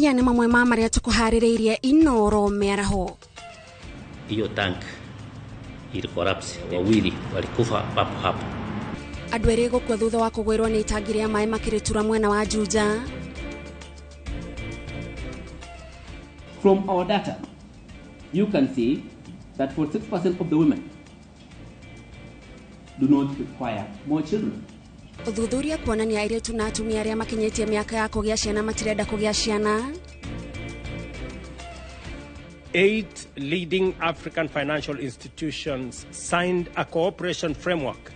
maya nĩ mamwe ma marĩa tũkũharĩrĩirie Inooro mĩaraho. Hiyo tank ilikorapsi, wawili walikufa papo hapo. Andũ erĩ gũkua thutha wa kũgwĩrwo nĩ itangi rĩa maĩ makĩrĩtura mwena wa Juja. From our data, you can see that 46% of the women do not require more children. Ũthuthuria kuonania airĩtu na atumia arĩa makinyĩtie mĩaka ya kũgĩa ciana matirenda kũgĩa ciana. 8 leading African financial institutions signed a cooperation framework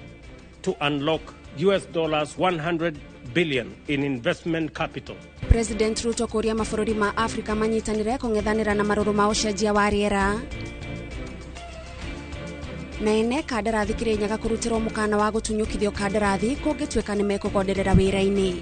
to unlock $100 billion in investment capital. President Ruto kũria mabũrũri ma Afrika manyitanĩre kũng'ethanĩra na marũrũ ma ũcenjia wa rĩera. Na ene kandarathi Kĩrĩnyaga kũrutĩrwo mũkana wa gũtunyũkithio kandarathi kũngĩtuĩka nĩ mekũgonderera wĩra-inĩ.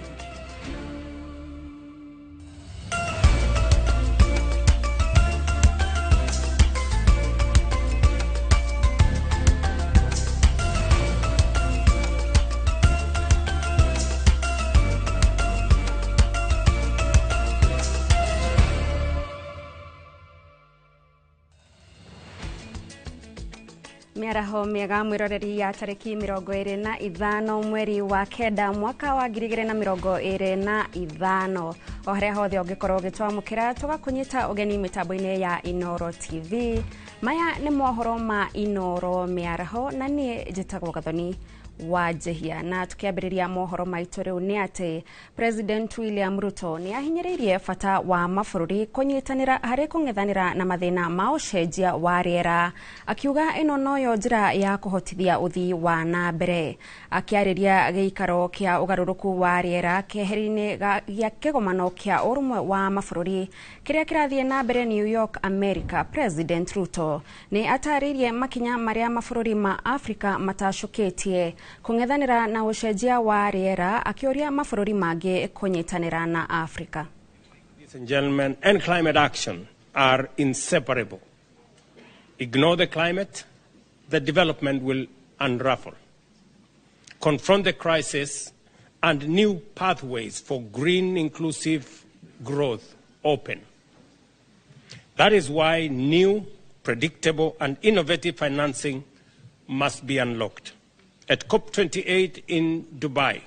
Mĩaraho mĩega mwĩroreri ya tarĩki 25 mweri wa kenda mwaka wa 2025. O harĩa hothe ũngĩkorwo ũgĩtwamũkĩra tũgakũnyita ũgeni mĩtambo-inĩ ya Inooro TV. Maya nĩ mohoro ma Inooro mĩaraho na niĩ njĩtagwo Gathoni wa Jehia, na tukiambĩrĩria mohoro maitũ rĩu nĩ atĩ President William Ruto nĩ ahinyĩrĩirie bata wa mabũrũri kũnyitanĩra harĩ kũng'ethanĩra na mathĩna ma ũcenjia wa rĩera, akiuga ĩno noyo njĩra ya kũhotithia ũthii wa na mbere. Akĩarĩria gĩikaro kĩa ũgarũrũku wa rĩera keheri-inĩ gĩa kĩgomano kĩa ũrũmwe wa mabũrũri kĩrĩa kĩrathiĩ na mbere New York, America, President Ruto nĩ atarĩirie makinya marĩa mabũrũri ma Afrika matacũkĩtie kũng'ethanĩra na ũcenjia wa rĩera, akĩoria mabũrũri mangĩ kũnyitanĩra na Afrika. Ladies and gentlemen, and climate action are inseparable. Ignore the climate, the development will unravel. Confront the crisis, and new pathways for green inclusive growth open. That is why new, predictable, and innovative financing must be unlocked. At COP28 in Dubai,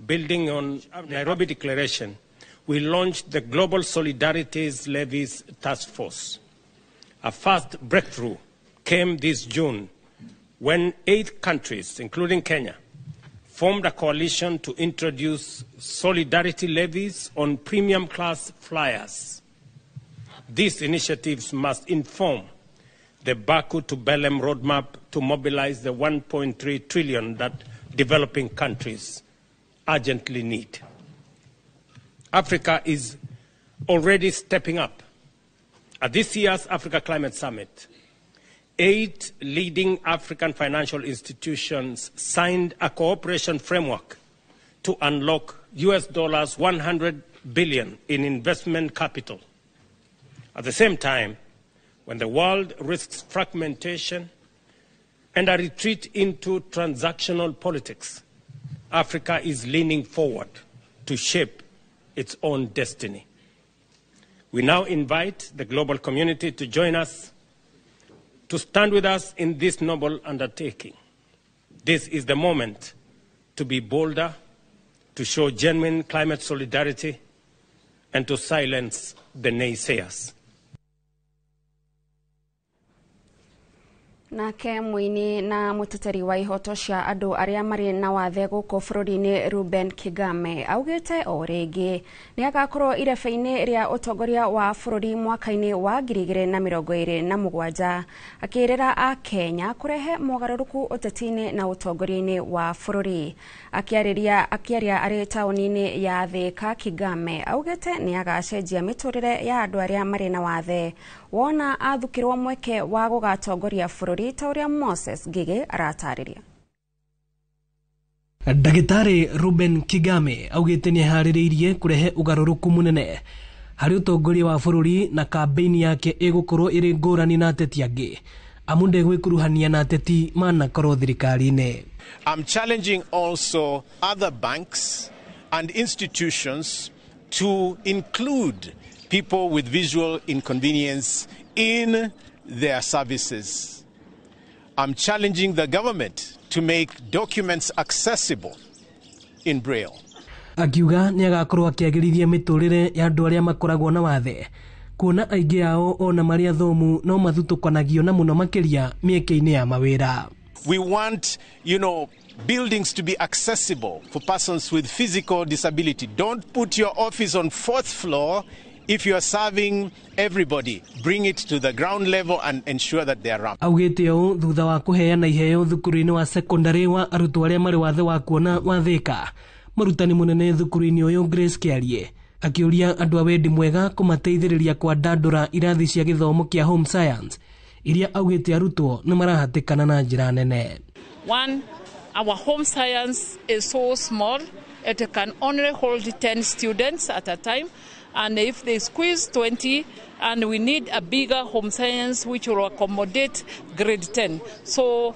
building on Nairobi Declaration, we launched the Global Solidarities Levies Task Force. A first breakthrough came this June when 8 countries, including Kenya, formed a coalition to introduce solidarity levies on premium class flyers. These initiatives must inform the Baku to Belém roadmap to mobilize the 1.3 trillion that developing countries urgently need. Africa is already stepping up. At this year's Africa Climate Summit, 8 leading African financial institutions signed a cooperation framework to unlock $100 billion in investment capital. At the same time, when the world risks fragmentation and a retreat into transactional politics, Africa is leaning forward to shape its own destiny. We now invite the global community to join us, to stand with us in this noble undertaking. This is the moment to be bolder, to show genuine climate solidarity, and to silence the naysayers. Nake mũini na mũteteri wa ihoto cia andũ arĩa marĩ na wathe gũkũ bũrũri-inĩ Reuben Kigame augĩte o rĩngĩ nĩ agakorwo irebe-inĩ rĩa ũtongoria wa bũrũri mwaka-inĩ wa 2027, akĩrĩra a Kenya kũrehe mogarũrũku ũteti-inĩ na ũtongoria-inĩ wa bũrũri. Akĩaria arĩ taũni-inĩ ya Thika, Kigame augĩte nĩ agacenjia mĩtũrĩre ya andũ arĩa marĩ na wathe wona athukĩrwo mweke wa gũgatongoria bũrũri ta ũrĩa Moses Ngigĩ aratarĩria. Ndagĩtarĩ Reuben Kigame augĩte nĩ harĩrĩirie kũrehe ũgarũrũku mũnene harĩ ũtongoria wa bũrũri na kampeni yake ĩgũkorwo ĩrĩ ngũrani na ateti angĩ amu ndegwĩkuruhania na ateti manakorwo thirikari-inĩ. I'm challenging also other banks and institutions to include people with visual inconvenience in their services. I'm challenging the government to make documents accessible in Braille. Akiuga ni agakorwo akiagirithia miturire ya andu aria makoragwo na wathe kuona aingi ao ona mari athomu no mathutukanagio na muno makiria mieke-ini ya mawira. We want, buildings to be accessible for persons with physical disability. Don't put your office on 4th floor if you are serving everybody. Bring it to the ground level and ensure that they are ramped. Augite o thutha wa kuheana iheo thukuru-ini wa secondary wa arutwo aria mari wathe wa kuona wa Thika. Marutani munene thukuru-ini uyu Grace Kiarie akiuria andu a wendi mwega kumateithiriria kwa dandura irathi cia githomo kia home science iria augite arutwo ni marahatikana na njira nene. One, our home science is so small, it can only hold 10 students at a time, and if they squeeze 20, and we need a bigger home science which will accommodate grade 10. So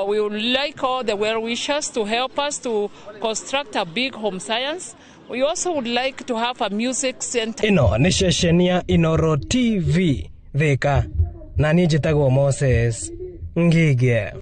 we would like all the well-wishers to help us to construct a big home science. We also would like to have a music center. Ino ni ceceni ya Inoro TV Thika, na ni njitagwo Moses Ngige.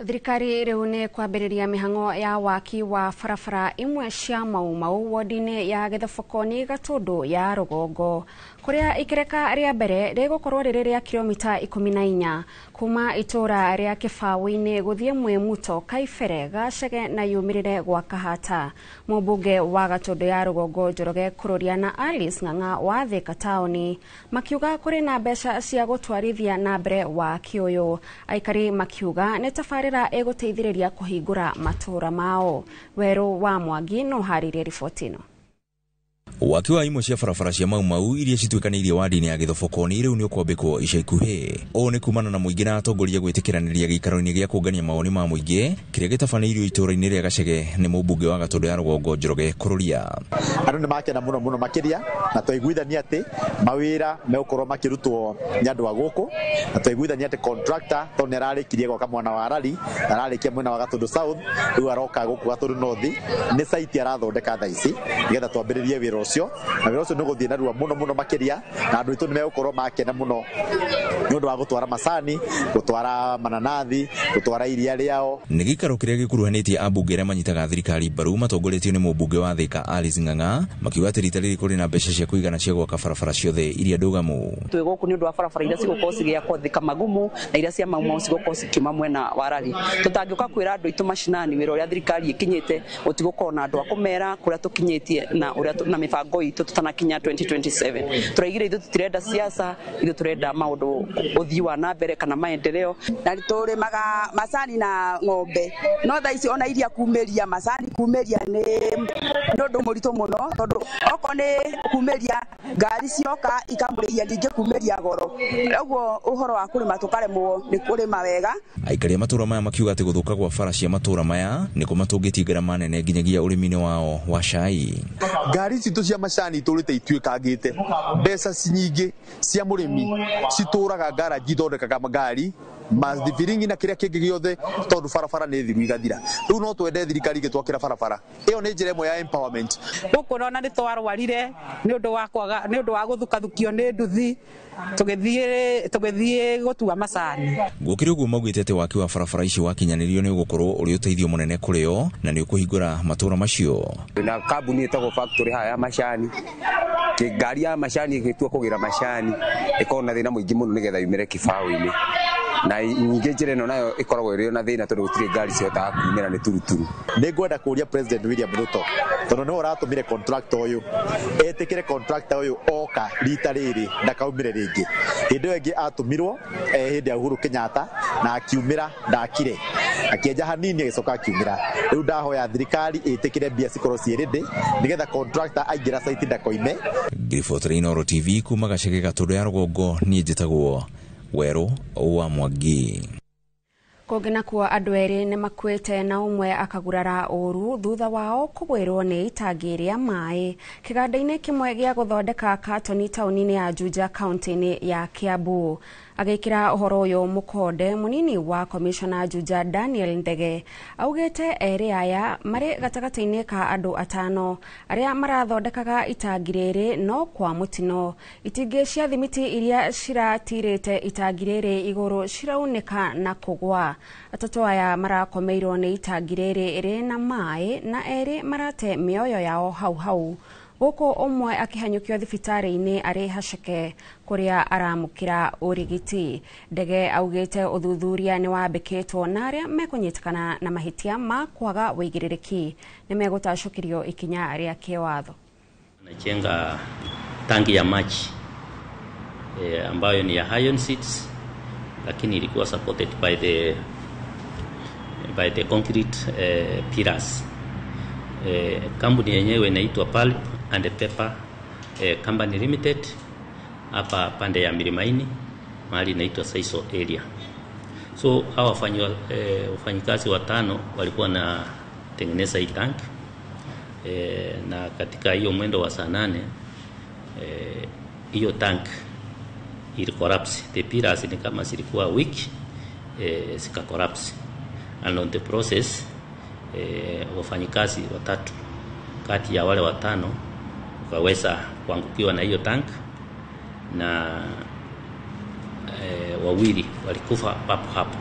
Thirikari riu ni kwambiriria mihango ya waki wa barabara imwe cia Maumau wodine ya Githobokoni Gatundu ya Rugongo kuria ikireka ria mbere rigukorwo riri ria kilomita 14 kuma itura ria Kibaũ-ini guthie Mwimuto Kaibere Gacege na yumirire gwa Kahata. Mubunge wa Gatundu ya Rugongo Njoroge Kururia na Alice Ng'ang'a wa Thika taoni makiuga kuri na mbeca cia gutwarithia na mbere waki uyu. Aikari makiuga ni tabarira eguteithiriria kuhingura matura mao. Weru wa Mwangi no haririe riboti ino. Waki wa imwe cia barabara cia Maumau iria cituikanirie wadi-ini ya Githobokoni riu ni ukwambikwo ica ikuhi. O ni kumana na muingi na atongoria gwitikiraniria giikaro-ini gia kungania mawoni ma muingi kiria gitabaneirio itura-ini ria Gacege ni mubunge wa Gatundu ya Rugongo Njoroge Kururia. Andu ni makena muno makiria na twaiguithania ati mawira megukorwo makirutwo ni andu a guku na twaiguithania ati contractor to ni ararikirie gwaka mwana wa Arari ararikia mwena wa Gatundu South riu aroka guku Gatundu North ni site arathondeka thaa ici nigetha twambiririe wira ucio na wira ucio nuguthie na ruwa muno makiria na andu itu ni megukorwo makena muno ni undu wa gutwara macani gutwara mananathi gutwara iria riao. Ni gikaro kiria gikuruhanitie ambunge aria manyitaga thirikari mbaru matongoretio ni mubunge wa Thika Alice Ng'ang'a makiuga ati rita riri kuri na mbeca cia kuigana cia gwaka barabara ciothe iria ndugamu. Twiguku ni undu wa barabara iria cigukorwo cigiakwo Thika Magumu na iria cia Maumau cigukorwo cikiuma mwena wa Arari. Tutangiuka kwira andu itu macinani wira uria thirikari ikinyite utigukorwo na andu akumera kuria tukinyitie na uria na mibango itu tutanakinya 2027. Turaigire itu tutirenda siasa, itu turenda maundu uthii wa na mbere kana maendeleo. Na turi maga macani na ng'ombe no tha ici ona iria kumeria macani kumeria ni ndu murito muno tondu oko ni kumeria ngari cioka ikamuria ndinge kumeria goro uguo uhoro wa kurima tukaremwo ni kurima wega. Aikari matura maya makiuga ati guthuka gwa bara cia matura maya ni kumatungitie ngarama nene nginyagia urimi-ini wao wa cai. Ngari citu cia macani turite ituikangite mbeca cinyingi cia murimi cituraga ngaraji ithondekaga magari mathibiringi na kiria kingi giothe tondu barabara ni thiru igathira. Riu no twende thirikari igitwakira barabara iyo ni njira imwe ya empowerment. Guku nona ni twarwarire ni undu wa kwaga ni undu wa guthukathukio ni nduthi tugithie gutua macani. Gukiri uguo maugite ati waki wa barabara ici wakinyanirio ni ugukorwo uri uteithio munene kuri o na ni ukuhingura matura macio. Na kambuni itago factory haya macani ngari ya macani igitua kugira macani ikona thina muingi muno nigetha yumire Kibaũ-ini na nyingi njira ino nayo ikoragwo iri na thina tondu gutire ngari ciota kumira ni turuturu. Ni ngwenda kuria President William Ruto tondu no uratumire contractor uyu etikire contractor uyu oka rita riri ndakaumire ringi hindi wengi atumirwo hindi ya Uhuru Kenyatta na akiumira ndakire akienja hanini agicoka akiumira. Riu ndahoya thirikari itikire mbia cikorwo ciirinde nigetha contractor aingira site ndakoime. Grifotre Inoro TV kuma Gacege Gatundu ya Rugongo ni njitagwo Weru wa Mwangi. Kũngĩna kuo andũ erĩ nĩ makuĩte na ũmwe akagurara ũru thutha wao kũgwĩrwo nĩ itangi rĩa maĩ kĩganda-inĩ kĩmwe gĩa gũthondeka katoni taũni-inĩ ya Juja kaunti-inĩ ya Kiambu. Agĩkĩra ũhoro ũyũ mũkonde mũnini wa komishona Juja Daniel Ndege augĩte erĩ aya marĩ gatagatĩ-inĩ ka andũ atano arĩa marathondekaga itangi rĩrĩ no kwa mũtino. Itingĩ cia thimiti iria ciratirĩte itangi rĩrĩ igũrũ ciraunĩka na kũgwa. Atatũ aya marakomeirwo nĩ itangi rĩrĩ rĩna maĩ na erĩ marate mĩoyo yao hau. Gũkũ ũmwe akĩhanyũkio thibitarĩ-inĩ arĩ haceke kũrĩa aramũkĩra ũrigiti. Ndege augĩte ũthuthuria nĩ wambĩkĩtwo na arĩa mekũnyitĩkana na mahĩtia ma kwaga wĩigĩrĩrĩki nĩ megũtacũkĩrio ikinya rĩa kĩwatho. Najenga tangi ya maji ambayo ni ya iron sheets, lakini ilikuwa supported by the concrete pillars. Kampuni yenyewe inaitwa Pulp and Paper Company Limited hapa pande ya Mirimaini, mahali inaitwa Saiso area. So hawa wafanyikazi watano walikuwa na tengeneza hii tank na katika hiyo mwendo wa saa 8 hiyo tank ili collapse. The pillars ni kama zilikuwa weak, zika collapse, and on the process wafanyikazi watatu kati ya wale watano wakaweza kuangukiwa na hiyo tank na wawili walikufa papo hapo.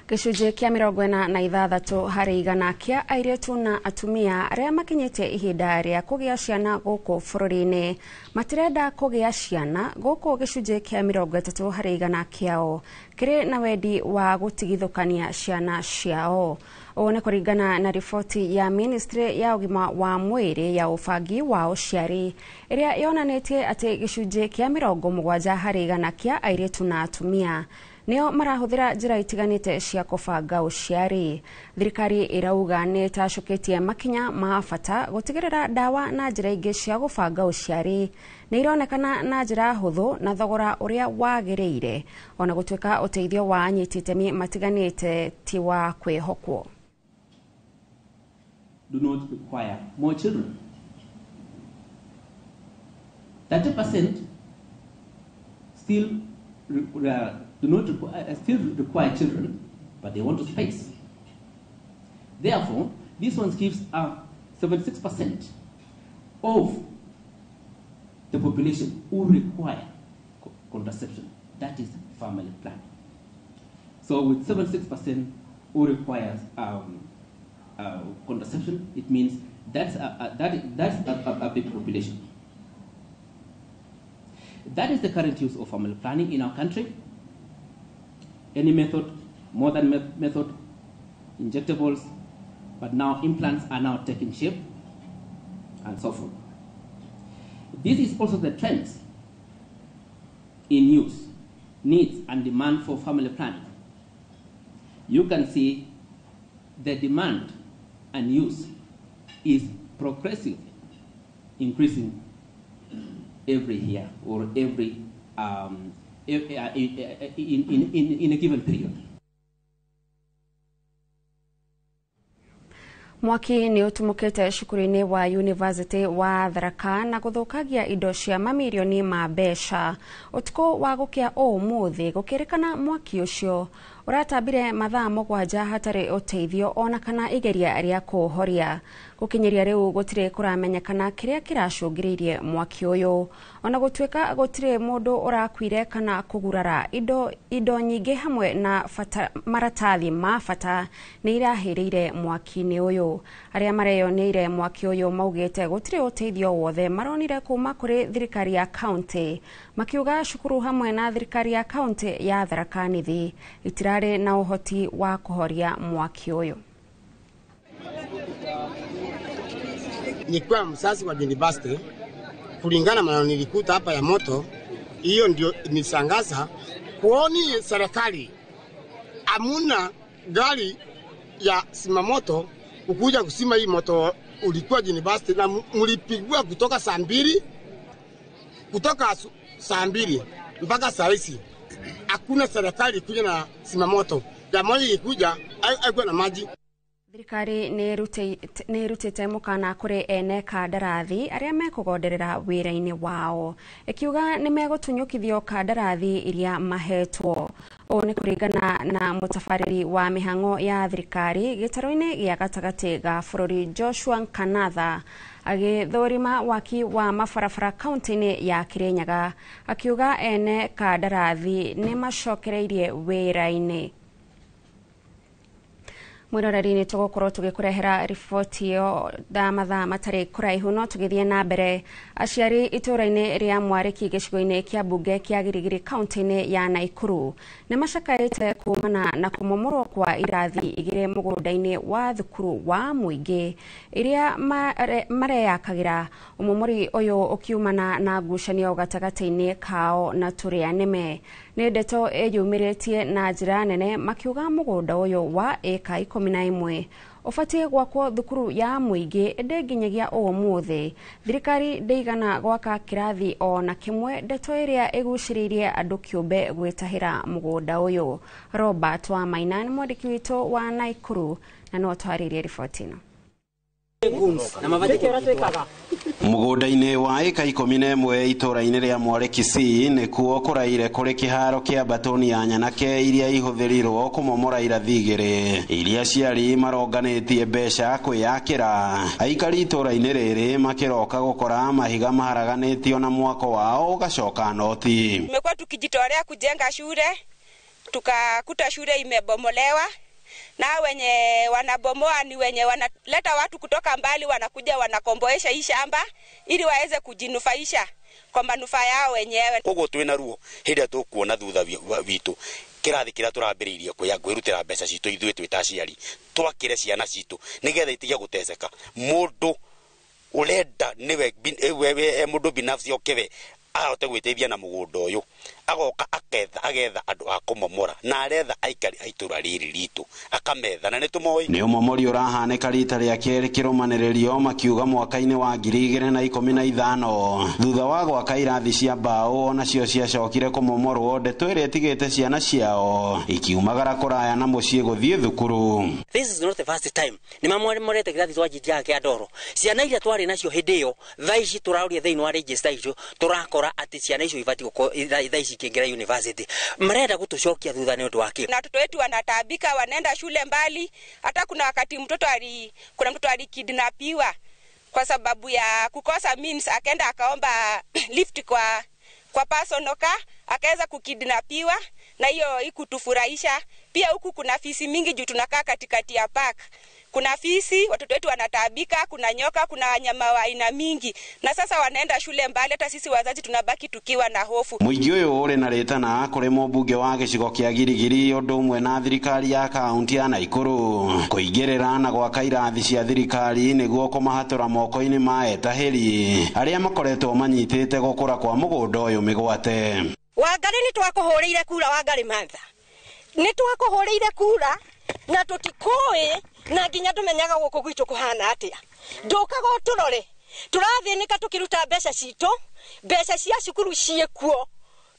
Gĩcunjĩ kĩa 46 harĩ igana kĩa airĩtu na atumia arĩa makinyĩte ihinda rĩa kũgĩa ciana gũkũ bũrũri-inĩ matirenda kũgĩa ciana. Gũkũ gĩcunjĩ kĩa 30 harĩ igana kĩao kĩrĩ na wendi wa gũtigithũkania ciana ciao. Ũũ nĩ kũringana na riboti ya Ministry ya ũgima wa mwĩrĩ ya ũbangi wa ũciari ĩrĩa yonanĩtie atĩ gĩcunjĩ kĩa 70 harĩ igana kĩa airĩtu na atumia nĩo marahũthĩra njĩra itiganĩte cia kũbanga ũciari. Thirikari ĩrauga nĩ ĩtacũkĩtie makinya ma bata gũtigĩrĩra ndawa na njĩra ingĩ cia gũbanga ũciari nĩ ironekana na njĩra hũthũ na thogora ũrĩa wagĩrĩire, ona gũtuĩka ũteithio wa anyiti itemi matiganĩte ti wa kwĩhokwo. Do not require more children. 30% still still require children, but they want to space. Therefore, this one gives 76% of the population who require contraception. That is family planning. So with 76% who requires contraception, it means that's a big population. That is the current use of family planning in our country. Any method, modern method, injectables, but now implants are now taking shape and so forth. This is also the trends in use, needs and demand for family planning. You can see the demand and use is progressively increasing every year or every in a given period. Mwaki nĩ ũtumũkĩte cukuru-inĩ wa University wa Tharaka na gũthũkagia indo cia mamirioni ma mbeca. Ũtukũ wa gũkĩa ũmũthĩ gũkĩrĩkana mwaki ũcio ũratambire mathaa 7 hatarĩ ũteithio ona kana igeria rĩa kũũhoria. Gũkinyĩria rĩu gũtirĩ kũramenyekana kĩrĩa kĩracũngĩrĩirie mwaki ũyũ. Ona gũtuĩka gũtirĩ mũndũ ũrakuire kana kũgurara, indo nyingĩ hamwe na maratathi ma bata nĩ irahĩrĩire mwaki-inĩ ũyũ. Arĩa mareyoneire mwaki ũyũ maugĩte gũtirĩ ũteithio wothe maronire kuma kũrĩ thirikari ya kaunti, makiuga cukuru hamwe na thirikari ya kaunti ya Tharaka Nithi itirarĩ na ũhoti wa kũhoria mwaki ũyũ. Nikuwa msasi wa university, kulingana na nilikuta hapa ya moto, hiyo ndio nisangaza kuoni serikali amuna gari ya simamoto ukuja kusima hii moto ulikuwa university na mlipigwa kutoka saa 2 mpaka saa hizi. hakuna serikali kuja na simamoto. Jamaa ikuja haikuwa na maji. Thirikari nä rutite mukana kuri ene kandarathi aria mekugonderera wira-ini wao ikiuga ni megutunyukithio kandarathi iria mahetwo. O ni kuringana na mutafariri wa mihango ya thirikari gitaro-ini gia gatagati ga bururi Joshua Kanatha agithurima waki wa mabarabara kaunti-ini ya Kirinyaga akiuga ene kandarathi ni macokereirie wira-ini. Mwiroreri ni tugukorwo tugikurehera riboti yo mathaa matari kuraihu no tugithie na mbere. Aciari itura-ini ria Mwariki gicigo-ini kia mbunge kia Girigiri kaunti-ini ya Naikuru ni macakaite kumana na kumomorwo kwa irathi igire mugunda-ini wa thukuru wa muingi iria mareyakagira. Umomori uyu ukiumana na ngucanio gatagati-ini kao na turia nime. Ni ndeto eyumiritie na njira nene makiuga mugunda uyu wa eka 11 ufatie gwakwo thukuru ya muingi ndenginyagia umuthi. Thirikari ndeigana gwaka kirathi ona kimwe. Ndeto iria iguciririe andu kiumbe gwitahira mugunda uyu. Robert wa Maina ni mwandiki witu wa Naikuru na no twaririe riboti ino. Mugunda-ini wa eka 11 itura-ini ria Mwariki C nikuo kuraire kuri kiharo kia Batoni ya Nyanake iria ihuthirirwo kumomora irathi igiri iria ciari maronganitie mbeca kwiyakira. Aikari itura-ini riri makiroka gukora mahiga maharaganitio na mwako wao ugacoka noti. Tumekuwa tukijitolea kujenga shule, tukakuta shule imebomolewa. Na wenye wanabomoa ni wenye wanaleta watu kutoka mbali wanakuja wanakomboesha hii shamba ili waweze kujinufaisha kwa manufaa yao wenyewe. Koguo twina ruo hĩndĩ tukuona thutha witu kirathi kira turambiriirie kwirutira mbeca citu ithuĩ twita aciari twakire ciana citu nigetha itige guteceka. Mundu urenda niwe mundu binafsi okewe ahote gwiteithia na mugunda uyu agoka agetha andu a kumomora na aretha aikari aitura riri ritu akametha na nitumoi. Ni umomori urahanika rita ria keri kirumaniririo makiuga mwaka-ini wa 2015 thutha wa gwaka irathi cia mbao onacio ciacokire kumomorwo. Ndeto iria itigite ciana ciao ikiumagara kuraya na mucii guthie thukuru. This is not the first time ni mamorete kirathi twa jitia kia ndoro ciana iria twari nacio hindi yo thaici turauria thiini wa register icio turakora ati ciana icio ibati thaici kingira university marenda gutucokia thutha ni undu wake. Na watoto wetu wanatabika wanaenda shule mbali. Hata kuna wakati mtoto alikidnapiwa kwa sababu ya kukosa means, akaenda akaomba lift kwa personal car akaweza kukidnapiwa, na hiyo ikutufurahisha. Pia huku kuna fisi mingi juu tunakaa katikati ya park. Kuna fisi, watoto wetu wanatabika, kuna nyoka, kuna wanyama wa aina mingi. Na sasa wanaenda shule mbali, hata sisi wazazi tunabaki tukiwa na hofu. Muingi uyu uri na retana kuri mbunge wa gicigo kia Girigiri undu umwe na thirikari ya kaunti ya Naikuru kuigirira na gwaka irathi cia thirikari niguo kumahatura moko-ini ma etahiri aria makoretwo manyitite gukura kwa mugunda uyu migwate. Wangari ni twakuhuriire kura Wangari Martha. Ni twakuhuriire kura na tutikoi na nginya tumenyaga guku gwitu kuhana atia. Ndukaga turore turathinika tukiruta mbeca citu, mbeca cia cukuru ciekuo,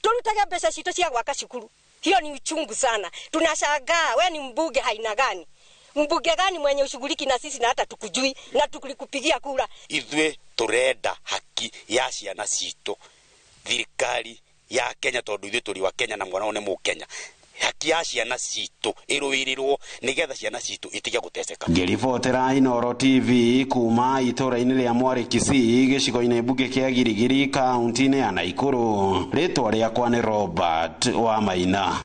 turutaga mbeca citu cia gwaka cukuru. Hiyo ni uchungu sana. Tunashangaa wewe ni mbunge haina gani? Mbunge gani mwenye ushughuliki na sisi na hata tukujui na tukulikupigia kura? Ithuĩ turenda haki ya ciana citu. Thirikari ya Kenya tondu ithuĩ turi wa Kenya na mwana one mu Kenya. Haki ya ciana citu iruirirwo nigetha ciana citu itige guteceka. Ngiribotera Inoro TV kuma itura-ini ria Mwariki C gicigo-ini mbunge kia Girigiri kaunti-ini ya Naikuru. Ritwa riakwa ni Robert wa Maina.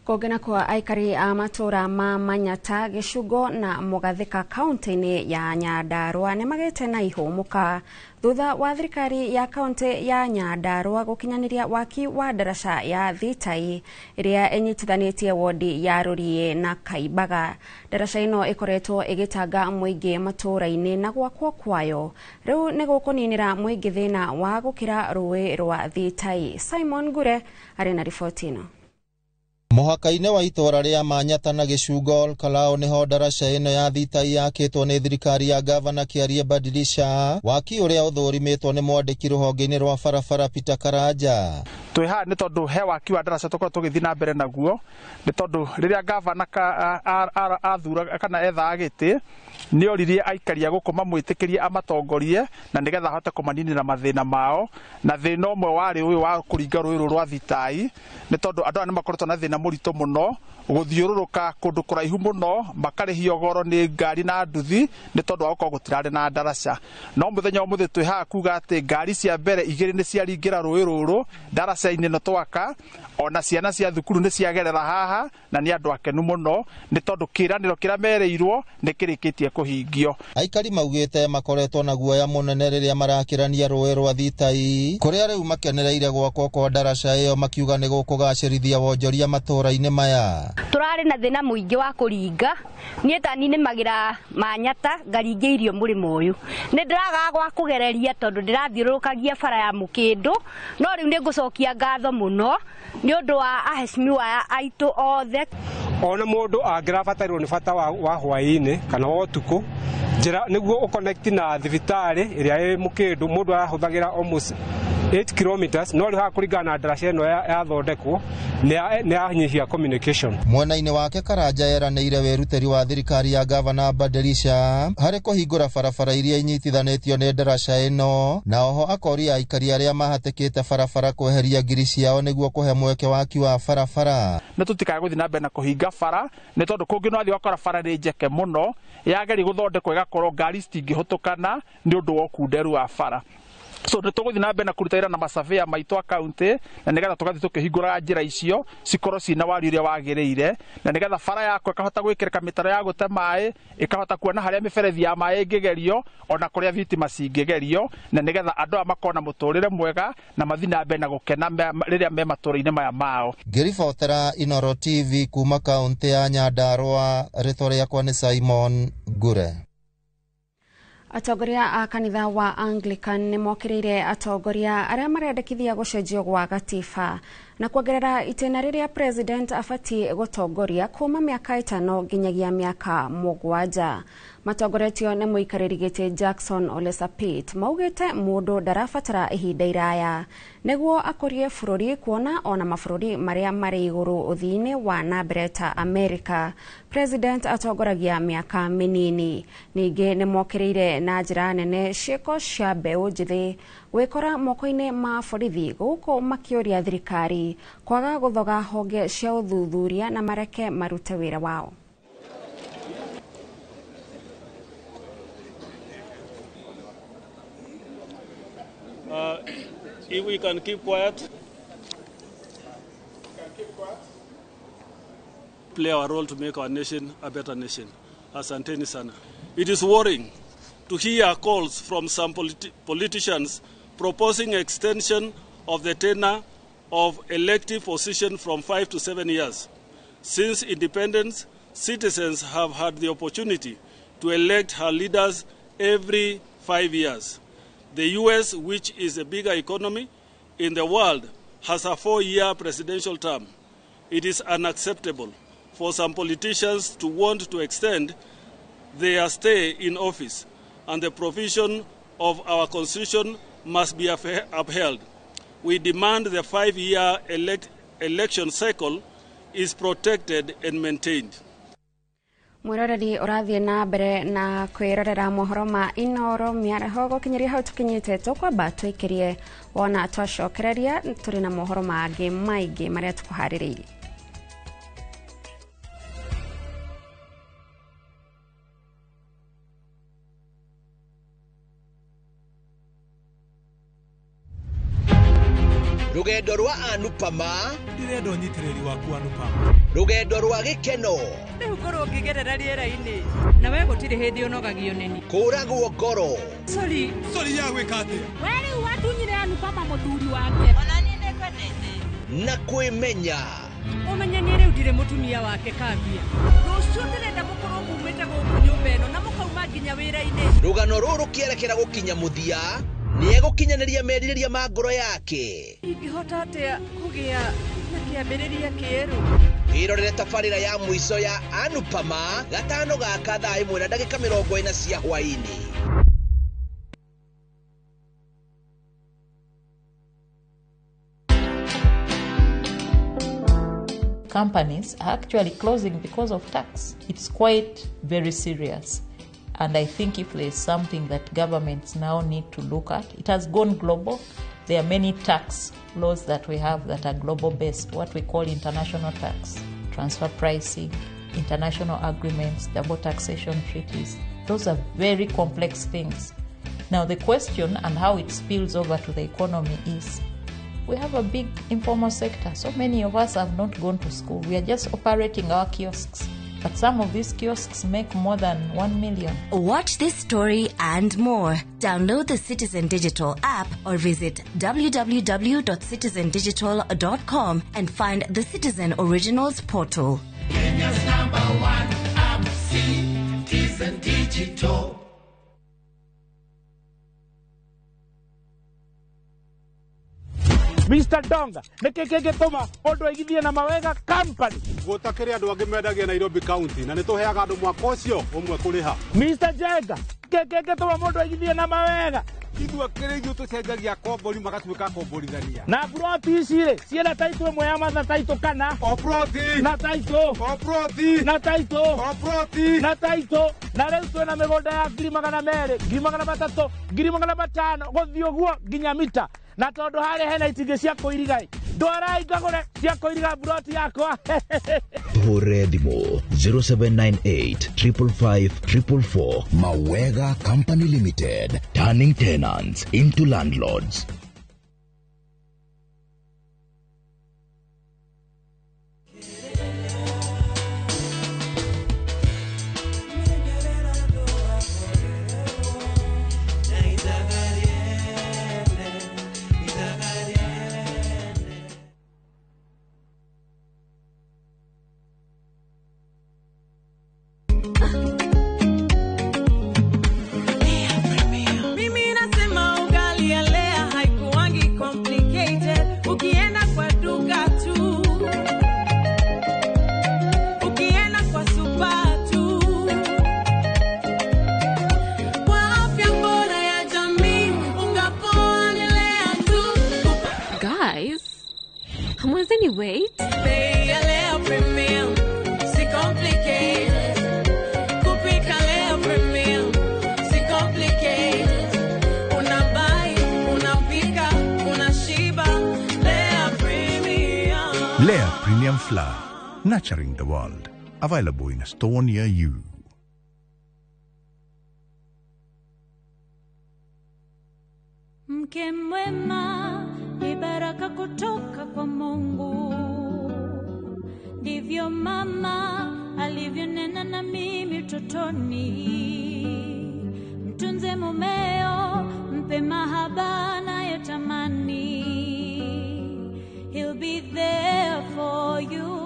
Kogena kwa aikari a matura ma Manyata, Gicungo na Mugathika kaunti-ini ya Nyandarua ni magite na ihumuka thutha wa thirikari ya kaunti ya Nyandarua gukinyaniria waki wa daraca ya Thitai iria enyitithanitie wodi ya Rurie na Kaibaga. Daraca ino ikoretwo igitanga muingi matura-ini na gwakwo kwayo riu ni gukuninira muingi thina wa gukira ruwi rwa Thitai. Simon Gure ari na riboti ino. Muhaka-ine wa itora ria Manyata na Gicungo Kalao niho daraca ino ya Thitai yakitwo ni thirikari ya gavana Kiarie Badilisha, waki uria uthurimitwo ni mwandiki ruhonge-ini rwa barabara Peter Karanja. twĩ haha nĩ tondũ he waki wa ndaraca tũkorwo tũgĩthiĩ na mbere naguo, nĩ tondũ rĩrĩa gavana athura kana etha gĩtĩ nĩ oririe aikaria gũkũ mamwĩtĩkĩrie amatongorie na nĩgetha ahote kũmaninĩra mathĩna mao, na thĩna ũmwe warĩ ũyũ wa kũringa rũĩ rwa Thitai, nĩ tondũ andũ aya nĩ makoretwo na thĩna mũritũ mũno gũthiũrũrũka kũndũ kũraihu mũno, makarĩhio goro nĩ ngari na nduthi nĩ tondũ wa gũkorwo gũtirarĩ na ndaraca. No mũthenya ũmũthĩ twĩ haha kuga atĩ ngari cia mbere igĩrĩ nĩ ciaringĩra rũĩ rũrũ ndaraca-inĩ ĩno twaka, ona ciana cia thukuru nĩ ciagerera haha na nĩ andũ akenu mũno nĩ tondũ kĩĩranĩro kĩrĩa merĩirwo nĩ kĩrĩkĩtie kũhingio. Aikari maugĩte makoretwo na guoya mũnene rĩrĩa marakĩrania rũĩ rwa Thitai, kũrĩa rĩu makenereire gwakwo kwa ndaraca ĩyo makiuga nĩ gũkũgacĩrithia wonjoria matũũra-inĩ maya. Turarĩ na thĩna mũingĩ wa kũringa, niĩ tani nĩ magira Manyata ngaringia irio mũrĩmo ũyũ, nĩ ndĩragaga gwa kũgereria tondũ ndĩrathiũrũrũkagia bara ya Mũkĩndũ, no rĩu nĩ ngũcokia ngatho mũno nĩ ũndũ wa aheshimiwa aitũ othe. Ona mũndũ angĩrabatarwo nĩ bata wa hwaĩ-inĩ kana wa ũtukũ, njĩra nĩguo ũconnect na thibitarĩ ĩrĩa ĩ Mũkĩndũ, mũndũ arahũthagĩra almost 8 kilometers, no rĩu hakũringana na ndaraca ĩno yathondekwo nĩ yanyihia communication. Mwena-inĩ wake Karanja eranĩire wĩrutĩri wa thirikari ya gavana Badilisha harĩ kũhingũra barabara iria inyitithanĩtio nĩ ndaraca ĩno, na oho akoria aikari arĩa mahatĩkĩte barabara kweheria ngiri ciao nĩguo kũhe mweke waki wa barabara. Nĩ tũtikaga gũthiĩ na mbere na kũhinga bara nĩ tondũ kũngĩ no athiĩ wakora bara nĩ njeke mũno, yageria gũthondekwo ĩgakorwo ngari citingĩhũtũkana nĩ ũndũ wa ũkunderu wa bara. So nĩ tũgũthiĩ na mbere na kũruta wĩra na macabĩa maitũ a kaunti na nĩgetha tũgathiĩ tũkĩhingũraga njĩra icio cikorwo ciĩna wari ũrĩa wagĩrĩire, na nĩgetha bara yakwo ĩkahota gwĩkĩrĩka mĩtaro ya gũte maĩ, ĩkahota kuona harĩa mĩberethi ya maĩ ĩngĩgerio ona kũrĩa thitima cingĩgerio, na nĩgetha andũ aya makona mũtũrĩre mwega na mathiĩ na mbere na gũkena rĩrĩa me matũũra-inĩ maya mao. Ngĩribotera Inoro TV kuma kaunti ya Nyandarua, rĩtwa rĩakwa nĩ Simon Ngure. Atongoria a kanitha wa Anglican nĩ mokĩrĩire atongoria arĩa marendekithia gũcenjio gwa gatiba na kuongerera itĩna rĩrĩa president abatie gũtongoria kuma mĩaka 5 nginyagia mĩaka 7. Matongoretio nĩ mũikarĩri gĩtĩ Jackson Ole Sapit maugĩte mũndũ ndarabatara ihinda iraya nĩguo akũrie bũrũri, kuona ona mabũrũri marĩa marĩ igũrũ ũthii-inĩ wa nambere ta America president atongoragia mĩaka mĩnini. Ningĩ nĩ mokĩrĩire na njĩra nene ciĩko cia mbeũ njĩthĩ gwĩkora moko-inĩ ma borithi, gũkũ makĩũria thirikari kwaga gũthoga honge cia ũthuthuria na mareke marute wĩra wao. If we can keep quiet, play our role to make our nation a better nation. Asanteni sana. It is worrying to hear calls from some politicians proposing extension of the tenure of elective position from 5 to 7 years. Since independence, citizens have had the opportunity to elect her leaders every 5 years. The US, which is a bigger economy in the world, has a 4-year presidential term. It is unacceptable for some politicians to want to extend their stay in office, and the provision of our Constitution must be upheld. We demand the 5-year election cycle is protected and maintained. Mwiroreri ũrathiĩ na mbere na kwĩrorera mohoro ma Inoro mĩaraho gũkinyaria hau tũkinyĩte tũkwamba twĩkĩrie wona twacokereria tũrĩ na mohoro mangĩ maingĩ marĩa tũkũharĩrĩirie. Rugendo rwa Anupama ndirenda unyitirĩri waku Anupama. Rugendo rwa gĩkeno rĩu ngorwo ngĩgerera rĩera-inĩ na we gũtirĩ hĩndĩ ũnogagio nĩni. Kũragwo ngoro Sorry ya gwĩka atĩa? we rĩu watunyire Anupama mũthuri wake. Ona niĩ nĩkwenete. Na kwĩmenya ũmenyanie rĩu ndirĩ mũtumia wake Kambia. Rũciũ ndĩrenda mũkorwo mumĩte gũkũ nyũmba ĩno na mũkauma nginya wĩra-inĩ. Rũgano rũrũ rũkĩerekera gũkinya mũthia nĩegũkinyanĩria merirĩria ma ngoro yake. Ingĩhota atĩa kũgĩa na kĩambĩrĩria kĩerũ? Irorere tabarĩra ya mũico ya Anupama gatano gaka thaa 1 na ndagĩka 40 cia hwaĩ-inĩ. companies are actually closing because of tax. It's quite very serious. And I think if there's something that governments now need to look at, it has gone global. There are many tax laws that we have that are global based, what we call international tax, transfer pricing, international agreements, double taxation treaties. Those are very complex things. Now the question and how it spills over to the economy is, we have a big informal sector. So many of us have not gone to school. We are just operating our kiosks. But some of these kiosks make more than 1 million. Watch this story and more. Download the Citizen Digital app or visit www.citizendigital.com and find the Citizen Originals portal. Kenya's #1 app, Citizen Digital. Mr. Donga, nekeke toma ondo igithie na Mawega company. Gutakire andu angi mendagia Nairobi County na nituheaga andu mwaka ucio umwe kuriha. Mr. Jenga, keke toma mondo igithie na Mawega. Ithu akire ithu tucenjagia kombori magatuika komborithania. Na broti icire, ciena taito mwe ya matha taito kana. O broti. Na taito. O broti. Na taito. O broti. Na taito. Na riu twina migonda ya 200,000, 300,000, 500,000 guthii uguo nginya mita. Na tondu hare hena itingi cia kuirigai ndwarai ngagure cia kuiriga broti yakwa. Hore thimo 0798 555 444. Mawega Company Limited, turning tenants into landlords. Lea Premium Flour, nurturing the world. Available in a store near you. Mke mwema ni baraka kutoka kwa Mungu. Ndivyo mama alivyonena na mimi utotoni. Mtunze mumeo, mpe mahaba anayotamani. He'll be there for you.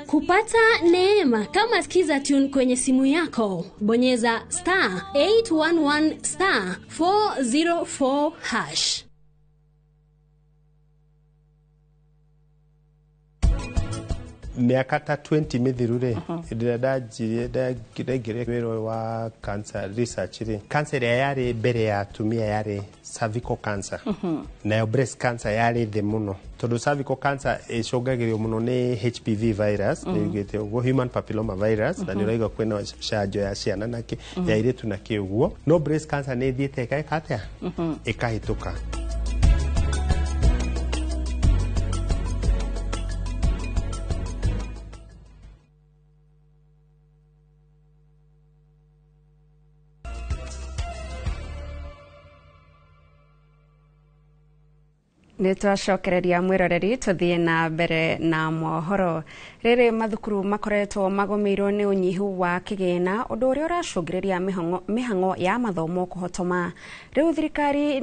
Kupata neema kama sikiza tune kwenye simu yako, bonyeza *811 *404#. Miaka ta 20 mithiru ri ndagire wiro wa cancer research ri cancer yari mbere ya atumia yari cervical cancer na breast cancer yari the muno tondu cervical cancer icungagirio muno ni HPV virus nigite ugo human papilloma virus na niraiga kwena shajo ya ciana nake ya iritu na kiuguo no breast cancer ni thiete ikaikatia ikahituka. Nitwacokereria mwiroreri tuthie na mbere na mohoro. Riri mathukuru makoretwo magomeirwo ni unyihu wa kigina undu uria uracungiriria mihango ya mathomo kuhotoma. Riu thirikari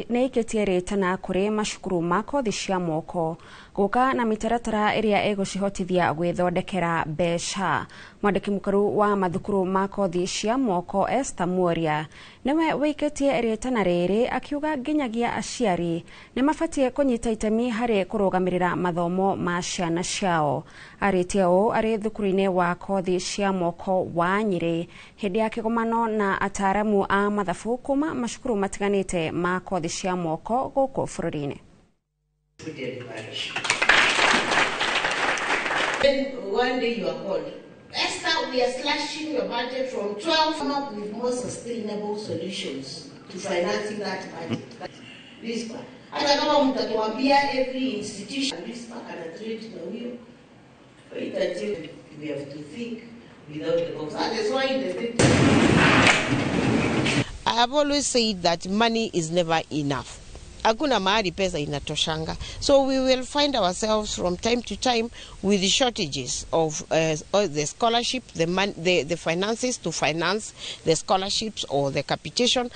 ni ikitie ritana kuri macukuru ma kothi cia moko guka na mitaratara iria egucihotithia gwithondekera mbeca. Mwandiki mukaru wa mathukuru ma kothi cia moko Esther Muoria niwe wikitie ritana riri akiuga nginyagia aciari ni mafatie kunyita itemi hari kurugamirira mathomo ma ciana ciao. Aritie o ari thukuru-ini wa kothi cia moko wa Nyeri hindi ya kigomano na ataramu a mathabu kuma macukuru matiganite ma kothi cia moko guku bururi-ini. Then one day you are called, Esther, we are slashing your budget from 12. Come up with more sustainable solutions to financing that budget. This part. Hata kama mtatuambia every institution this part and treat na hiyo. Wait until we have to think without the box. That is why the state. I have always said that money is never enough. Hakuna mahali pesa inatoshanga. So we will find ourselves from time to time with the shortages of the scholarship, the finances to finance the scholarships or the capitation.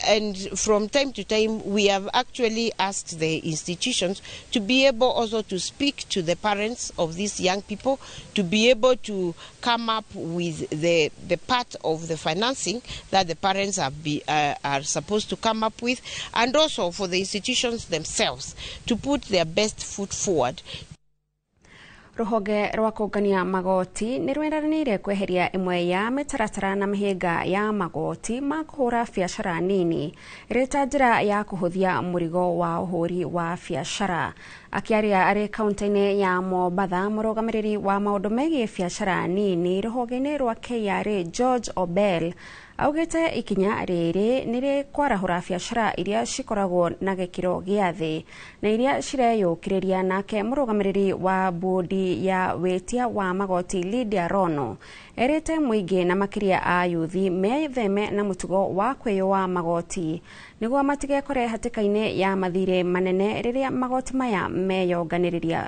And from time to time, we have actually asked the institutions to be able also to speak to the parents of these young people, to be able to come up with the part of the financing that the parents are supposed to come up with, and also for the institutions themselves to put their best foot forward. Ruhonge rwa kũngania magoti nĩ rweranĩire kweheria imwe ya mĩtaratara na mĩhĩnga ya magoti ma kũhũra biacara nini ĩrĩ ta njĩra ya kũhũthia mũrigo wa ũhũri wa biacara. Akiaria arĩ kaunti-inĩ ya Mombatha, mũrũgamĩrĩri wa maũndũ megiĩ biacara nini rũhonge-inĩ rwa KRA George Obel augĩte ikinya rĩrĩ nĩ kwarahũra biacara iria cikoragwo na gĩkĩro gĩa thĩ na iria cireyũkĩrĩria. Nake mũrũgamĩrĩri wa bodi ya wĩtia wa magoti Lydia Rono erĩte mũingĩ na makĩria a yuthi metheme na mũtugo wa kwĩyũa magoti nĩguo matigekore hatĩka-inĩ ya mathirĩ manene rĩrĩa magoti maya meyonganĩrĩria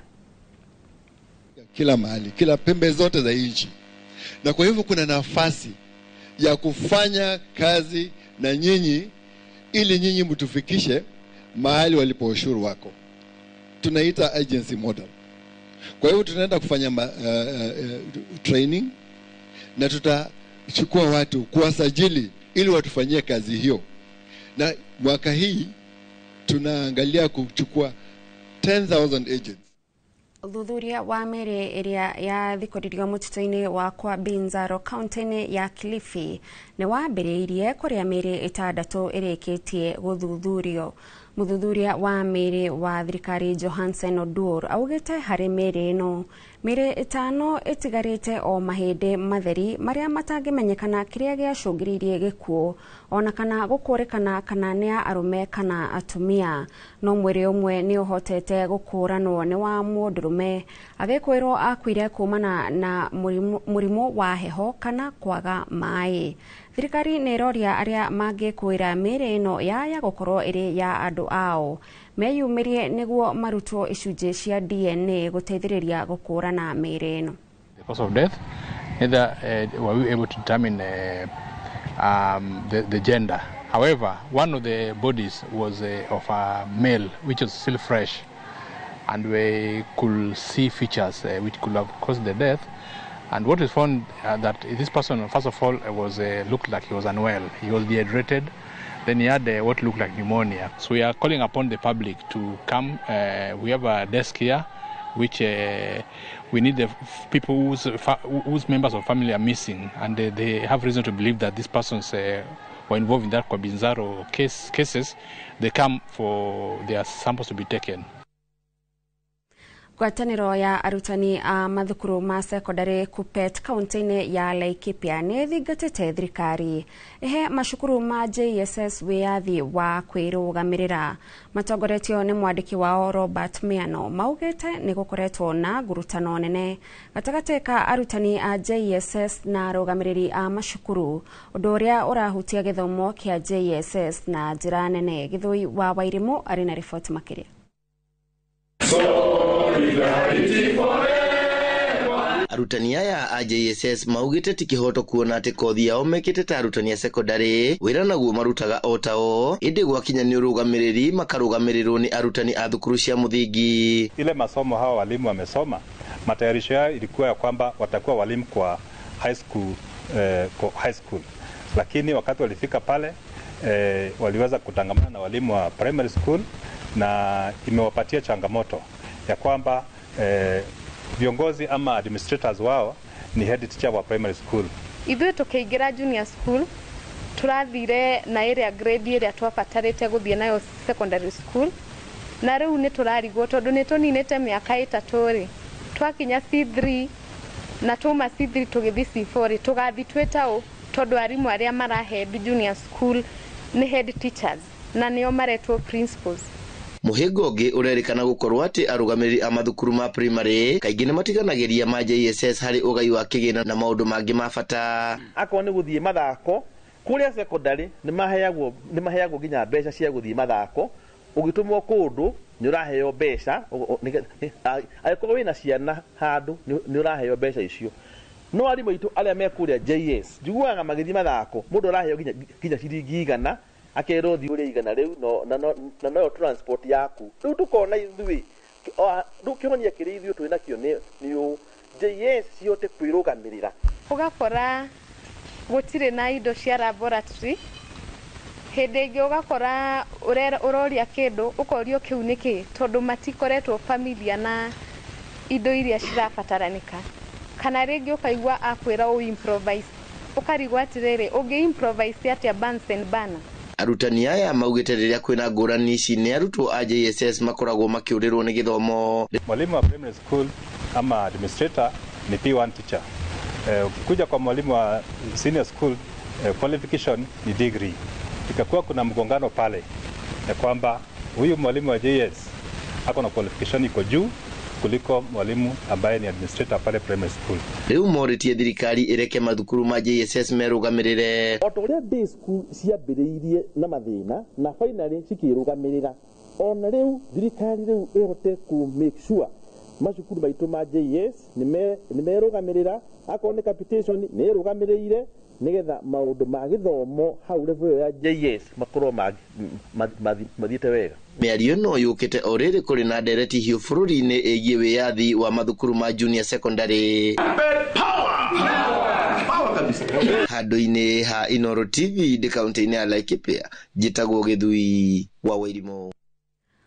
kila mahali, kila pembe zote za nchi, na kwa hivyo kuna nafasi ya kufanya kazi na nyinyi ili nyinyi mtufikishe mahali walipo ushuru wako. Tunaita agency model. Kwa hivyo tunaenda kufanya training na tutachukua watu kuwasajili ili watufanyie kazi hiyo. Na mwaka hii tunaangalia kuchukua 10,000 agents. Thuthuria wa mĩrĩ ĩrĩa yathikũririo mũtitũ-inĩ wa kwa Binzaro kaunti-inĩ ya Kilifi nĩ wambĩrĩirie kũrĩa mĩrĩ 6 ĩrĩkĩtie gũthuthurio. Mũthuthuria wa mĩrĩ wa thirikari Johansen Odur augĩte harĩ mĩrĩ ĩno mĩrĩ 5 ĩtigarĩte o mahĩndĩ matheri marĩa matangĩmenyekana kĩrĩa gĩacũngĩrĩirie gĩkuũ ona kana gũkũrĩkana kana nĩ arũme kana atumia. No mwĩrĩ ũmwe nĩ ũhotete gũkũranwo nĩ wa mũndũrũme agĩkwĩrwo akuire kumana na mũrimũ wa heho kana kwaga maĩ. Thirikari nĩ ĩroria arĩa mangĩkwĩra mĩrĩ ĩno ya gũkorwo ĩrĩ ya andũ ao meyumĩrie nĩguo marutwo icunjĩ cia DNA gũteithĩrĩria gũkũrana mĩrĩ ĩno. The cause of death, neither were we able to determine the gender. However, one of the bodies was of a male, which was still fresh, and we could see features which could have caused the death. And what is found that this person, first of all, looked like he was unwell. He was dehydrated. Then he had what looked like pneumonia. So we are calling upon the public to come. We have a desk here, which we need the people whose members of family are missing, and they have reason to believe that these persons were involved in that Kwabinzaro cases. They come for their samples to be taken. Ngwatanĩro ya arutani a mathukuru ma secondary Kuppet kaunti-inĩ ya Laikipia nĩ thingatĩte thirikari ihe macukuru ma JSS wĩyathi wa kwĩrũgamĩrĩra. Matongoretio nĩ mwandĩki wao Robert Miano maugĩte nĩ gũkoretwo na ngurutano nene gatagatĩ ka arutani a JSS na arũgamĩrĩri a macukuru, ũndũ ũrĩa ũrahutia gĩthomo kĩa JSS na njĩra nene. Gĩthũi wa Wairimu arĩ na riboti makĩria. Arutani aya a JSS maugite ti kihoto kuona ati kothi yao mekite ta arutani a secondary wira naguo marutaga o tao indi gwakinya ni urugamiriri makarugamirirwo ni arutani a thukuru cia muthingi. Ile masomo hawa walimu wamesoma, matayarisho yao ilikuwa ya kwamba watakuwa walimu kwa high school, lakini wakati walifika pale waliweza kutangamana na walimu wa primary school na imewapatia changamoto ya kwamba viongozi ama administrators wao ni head teacher wa primary school. Ithuĩ tukĩingira junior school turathire na area grade ĩrĩa twabatarĩte gũthiĩ nayo secondary school, na rĩu nĩ tũrarigwo tondũ nĩ tũninĩte mĩaka 3 rĩ twakinya C3 na tuma C3 tugithi C4 tugathi twetao tondu arimu aria marahe junior school ni head teachers na nio maretwo principals. Muhigo ũngĩ ũrerĩkana gũkorwo atĩ arũgamĩrĩri a mathukuru ma primary kaingĩ nĩ matiganagĩria ma JSS harĩ ũgai wa kĩgĩna na maũndũ mangĩ ma bata. Akorwo nĩ gũthiĩ mathako kũrĩa secondary nĩ maheyagwo nginya mbeca cia gũthiĩ mathako, ũgĩtũmwo kũndũ nĩ ũraheo mbeca, angĩkorwo wĩna ciana handũ nĩ ũraheo mbeca icio. No arimũ aitũ arĩa me kũrĩa JS njiguaga magĩthiĩ mathako mũndũ araheo nginya ciringi 100 akerwo thiĩ ũrĩa 100 rĩu no transport yaku. Rĩu tukona ithuĩ rĩu kĩhonia kĩrĩa ithuĩ twĩ nakĩo nĩ JS cihote kwĩrũgamĩrĩra. Ũgakora gũtirĩ na indo cia laboratory, hĩndĩ ĩngĩ ũgakora ũroria kĩndũ ũkorio kĩu nĩkĩ tondũ matikoretwo familia na indo iria cirabataranĩka, kana rĩngĩ ũkaigua akwĩra improvise ũkarigwo atĩrĩrĩ ũngĩ improvise atĩa Bunsen burner. Arutani aya maugĩte rĩrĩa kwĩna ngũrani ici nĩ arutwo a JSS makoragwo makĩũrĩrwo nĩ gĩthomo. Mwalimu wa primary school ama administrator ni P1 teacher. Ukikuja kwa mwalimu wa senior school qualification ni degree. Ikakuwa kuna mgongano pale ya kwamba huyu mwalimu wa JS ako na qualification iko juu kuliko mwalimu ambaye ni administrator pale primary school. Rĩu morĩtie thirikari ĩreke mathukuru ma JSS merũgamĩrĩre. Otorĩa day school ciambĩrĩirie na mathĩna na finally cikĩrũgamĩrĩra, ona rĩu thirikari rĩu ĩhote ku make sure macukuru maitũ ma JS nĩ merũgamĩrĩra, akorwo nĩ capitation nĩ ĩrũgamĩrĩire nigetha maũndũ ma gĩthomo hau level ya JS makorwo mathiĩte wega. Mĩario ĩno yũkĩte o rĩrĩ kũrĩ na ndereti hiũ bũrũri-inĩ ĩgiĩ wĩyathi wa mathukuru ma junior secondary. Handũ-inĩ ha Inooro TV ndĩ kaunti-inĩ ya Laikipia, njĩtagwo Gĩthui wa Wairimũ.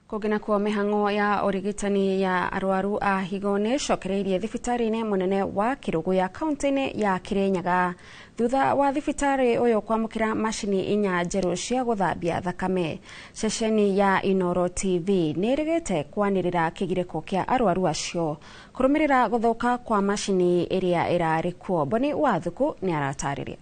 Kũgena kwa mĩhang'o ya ũrigitani ya arwaru a higo nĩ cokereirie thibitarĩ-inĩ mũnene wa Kĩrũgũ ya kaunti-inĩ ya Kirinyaga thutha wa thibitarĩ ũyũ kwamũkĩra macini 4 njerũ cia gũthambia thakame. Ceceni ya Inooro TV nĩ ĩrĩgĩte kwanĩrĩra kĩgirĩko kĩa arwaru acio kũrũmĩrĩra gũthũka kwa macini ĩrĩa ĩrarĩ kuo. Boni Wathuku nĩ aratarĩria.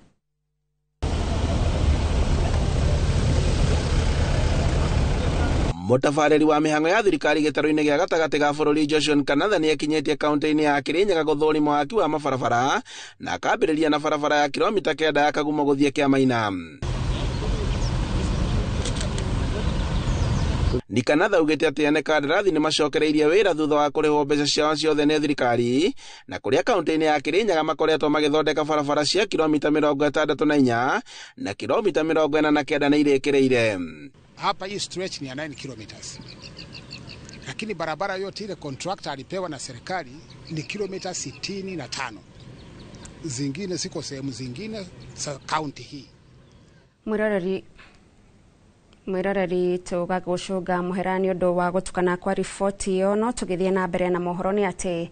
Mũtabarĩri wa mĩhang'o ya thirikari gĩtarũ-inĩ gĩa gatagatĩ ga bũrũri Joshua Kanatha nĩ akinyĩtie kaunti-inĩ ya Kirinyaga gũthũrima waki wa mabarabara na akambĩrĩria na barabara ya kilomita 9 ya Kagumo gũthiĩ Kĩamaina. Ni Kanatha ugĩte atĩ ene kandarathi nĩ macokereirie wĩra thutha wa kũrĩhwo mbeca ciao ciothe nĩ thirikari na kũrĩa kaunti-inĩ ya Kirinyaga makoretwo magĩthondeka barabara cia kilomita 64 na kilomita 49 nĩ irĩkĩrĩire. Hapa hii stretch ni ya 9 kilometers. Lakini barabara yote ile contractor alipewa na serikali ni kilomita 65. Zingine siko sehemu zingine za county hii. Mwiroreri tũgagũcũnga mũherani ũndũ wa gũtukana kwa riboti ĩyo, no tũgĩthiĩ na mbere na mohoro nĩ atĩ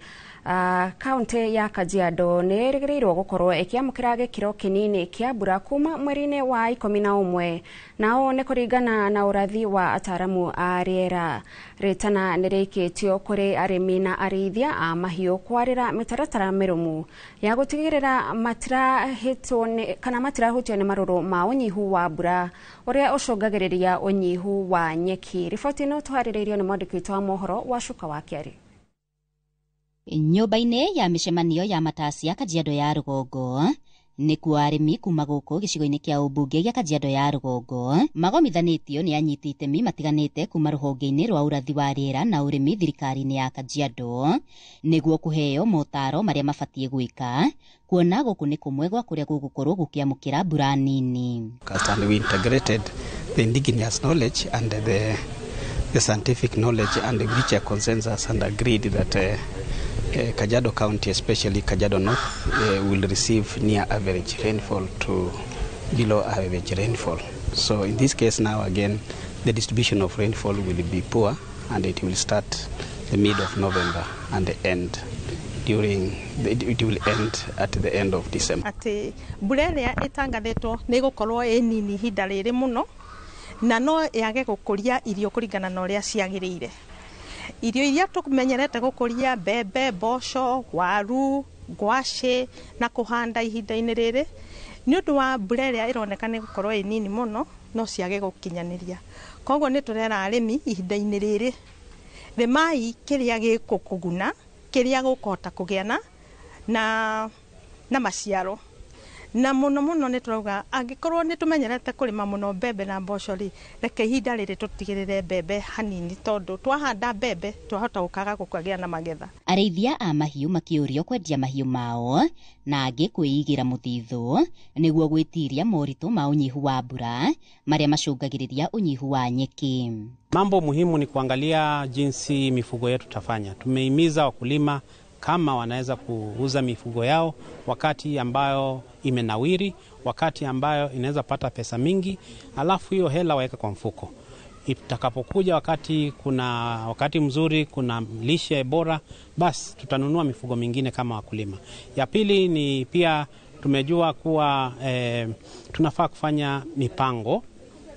kaunti ya Kajiado nĩ ĩrĩgĩrĩirwo gũkorwo ĩkĩamũkĩra gĩkĩro kĩnini kĩa mbura kuma mweri-inĩ wa 11 nao nĩ kũringana na ũrathi wa ataramu a rĩera. Rĩtana nĩ rĩikĩtio kũrĩ arĩmi na arĩithia a mahiũ kwarĩra mĩtaratara mĩrũmu ya gũtigĩrĩra matirahutio nĩ marũrũ ma ũnyihu wa mbura ũrĩa ũcũngagĩrĩria ũnyihu wa nyeki. Riboti ĩno tũharĩrĩirio nĩ mwandĩki witũ wa mohoro Wacuka wa Kĩarĩ. Nyũmba-inĩ ya mĩcemanio ya Matasi ya Kajiado ya Rũgongo nĩkuo arĩmi kuma gũkũ gĩcigo-inĩ kĩa ũmbunge gĩa Kajiado ya Rũgongo magomithanĩtio nĩ anyiti itemi matiganĩte kuma rũhonge-inĩ rwa ũrathi wa rĩera na ũrĩmi thirikari-inĩ ya Kajiado nĩguo kũheo motaro marĩa mabatiĩ gwĩka kuona gũkũ nĩ kũmwe gwa kũrĩa gũgũkorwo gũkĩamũkĩra mbura nini. And we integrated the indigenous knowledge and the scientific knowledge and reached a consensus and agreed that Kajiado County, especially Kajiado North, will receive near average rainfall to below average rainfall. So in this case now again, the distribution of rainfall will be poor and it will start the mid of November and it will end at the end of December. Ati mbura ĩrĩa ĩtangathĩtwo nĩ gũkorwo ĩ nini ihinda rĩrĩ mũno na no yage gũkũria irio kũringana na ũrĩa ciagĩrĩire. irio iria tumenyerete gukuria mbembe, mboco, waru, ngwaci na kuhanda ihinda-inĩ rĩrĩ ni undu wa mbura iria ironeka ni gukorwo nini muno no ciage gukinyaniria. Koguo ni turera arimi ihinda-inĩ rĩrĩ remai kiria gikukuguna, kiria gukuhota kugiana na maciaro. Na muno ni turauga angikorwo ni tumenyerete kurima muno mbembe na mboco ri, reke ihinda riri tutigirire mbembe hanini, tondu twahanda mbembe twahota gukaga gukagia na magetha. Arĩithia a mahiũ makiũrio kwendia mahiũ mao na angĩ kwĩigira mũthithũ nĩguo gwĩtiria moritũ ma ũnyihu wa mbura marĩa macũngagĩrĩria ũnyihu wa nyeki. Mambo muhimu ni kuangalia jinsi mifugo yetu tafanya. Tumehimiza wakulima kama wanaweza kuuza mifugo yao wakati ambayo imenawiri, wakati ambayo inaweza pata pesa mingi, alafu hiyo hela waweka kwa mfuko. Itakapokuja wakati mzuri, kuna lishe bora, basi tutanunua mifugo mingine kama wakulima. Ya pili ni pia tumejua kuwa tunafaa kufanya mipango,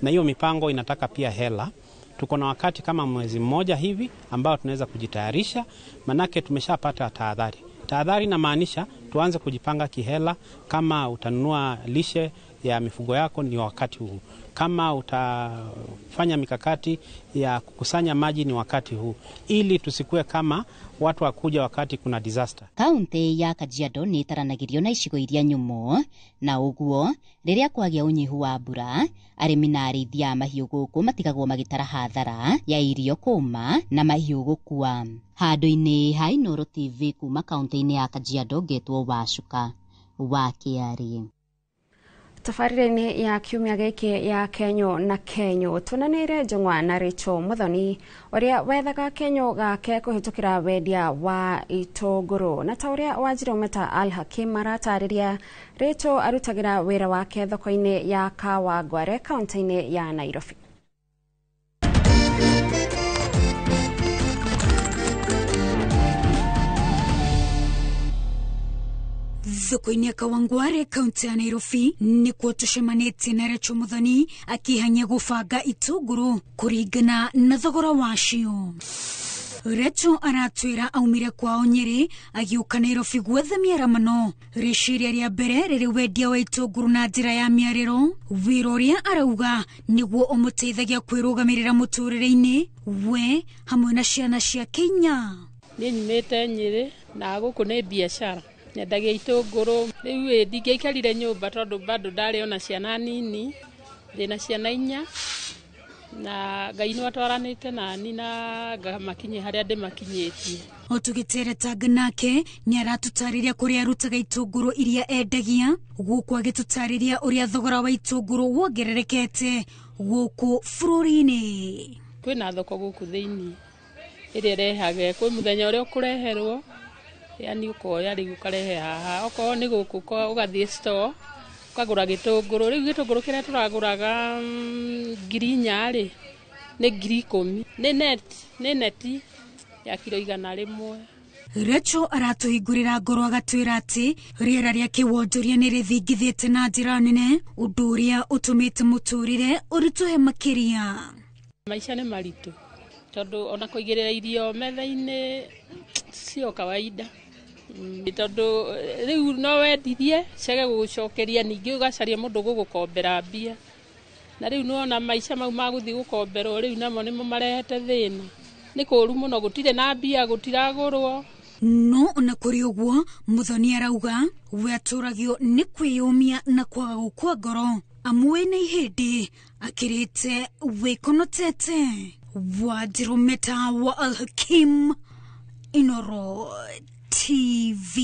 na hiyo mipango inataka pia hela. Tuko na wakati kama mwezi mmoja hivi ambao tunaweza kujitayarisha, manake tumeshapata tahadhari. Tahadhari inamaanisha tuanze kujipanga kihela. Kama utanunua lishe ya mifugo yako ni wakati huu. Kama utafanya mikakati ya kukusanya maji ni wakati huu, ili tusikue kama watu wakuja wakati kuna disaster. Kaunti ya Kajiado ni taranagĩrio na icigo iria nyũmũ, na ũguo rĩrĩa kwagĩa ũnyihu wa mbura, arĩmi na arĩithia a mahiũ gũkũ matigagwo magĩtara hathara ya irio kũma na mahiũ gũkua. Handũ-inĩ ha Inooro TV kuma kaunti-inĩ ya Kajiado, ngetwo Wacuka wa Kĩarĩ. Tabarĩra-inĩ ya kiumia gĩkĩ ya Kenyo na Kenyo tunanĩire Njong'wa na Rachel Muthoni ũrĩa wethaga Kenyo gake kũhĩtũkĩra wendia wa itũngũrũ, na ta ũrĩa Wanjiru Meta Al-Hakim maratarĩria, Rachel arutagĩra wĩra wake thoko-inĩ ya Kawangware kaunti-inĩ ya Nairobi. Thoko-inĩ ya Kawangware kaunti ya Nairobi nĩkuo tucemanĩtie na Rachel Muthoni akĩhanya gũbanga itũngũrũ kũringana na thogora wacio. Rachel aratwĩra aumire kwao Nyeri agĩũka Nairobi gwetha mĩaramano. Rĩciria rĩa mbere rĩrĩ wendia wa itũngũrũ na njĩra ya mĩarĩro, wĩra ũrĩa arauga nĩguo ũmũteithagia kwĩrũgamĩrĩra mũtũrĩre-inĩ we hamwe na ciana cia Kenya. Niĩ nyumĩte Nyeri na gũkũ nĩ biacara. Nyendagia itũngũrũ, rĩu ndingĩaikarire nyũmba tondũ bado ndarĩ ona ciana nini, ndĩna ciana 4 na Ngai nĩwatwaranĩte nani na ngamakinyia harĩa ndĩmakinyĩtie. O tũgĩteretaga nake nĩ aratũtarĩria kũrĩa arutaga itũngũrũ iria endagia, gũkũ agĩtũtarĩria ũrĩa thogora wa itũngũrũ wongererekete gũkũ bũrũri-inĩ. Kwĩna thoko gũkũ thĩinĩ ĩrĩa ĩrehaga, kwĩ mũthenya ũrĩa ũkũreherwo, yani ukoya rĩu ũkarehe haha, okorwo nĩ gũkũ ũgathiĩ store ukagũra gĩtũngũrũ. Rĩu gĩtũngũrũ kĩrĩa tũragũraga 4,000 nĩ 10,000, nĩ neti ya kilo 100. Rachel aratũhingũrĩra ngoro agatwĩra atĩ rĩera rĩa kĩwonjoria nĩ rĩthingithĩte na njĩra nene, ũndũ ũrĩa ũtũmĩte mũtũrĩre ũritũhe makĩria. Maisha nĩ maritũ tondũ ona kũigĩrĩra irio metha-inĩ sio kawaida. Tondũ rĩu no wendithie ciage gũgũcokeria, ningĩ ũgacaria mũndũ gũgũkombera mbia, na rĩu nĩwona maisha mau ma gũthiĩ gũkomberwo rĩu namo nĩmo marehete thĩna. Nĩ kũũru mũno, gũtirĩ na mbia, gũtiragũrwo. No ona kũrĩ ũguo Muthoni arauga we atũragio nĩ kwĩyũmia na kwaga gũkua ngoro, amu wĩna ihĩndĩ akĩrĩte wĩkonotete. Wanjiru Meta Al-Hakim, Inooro TV.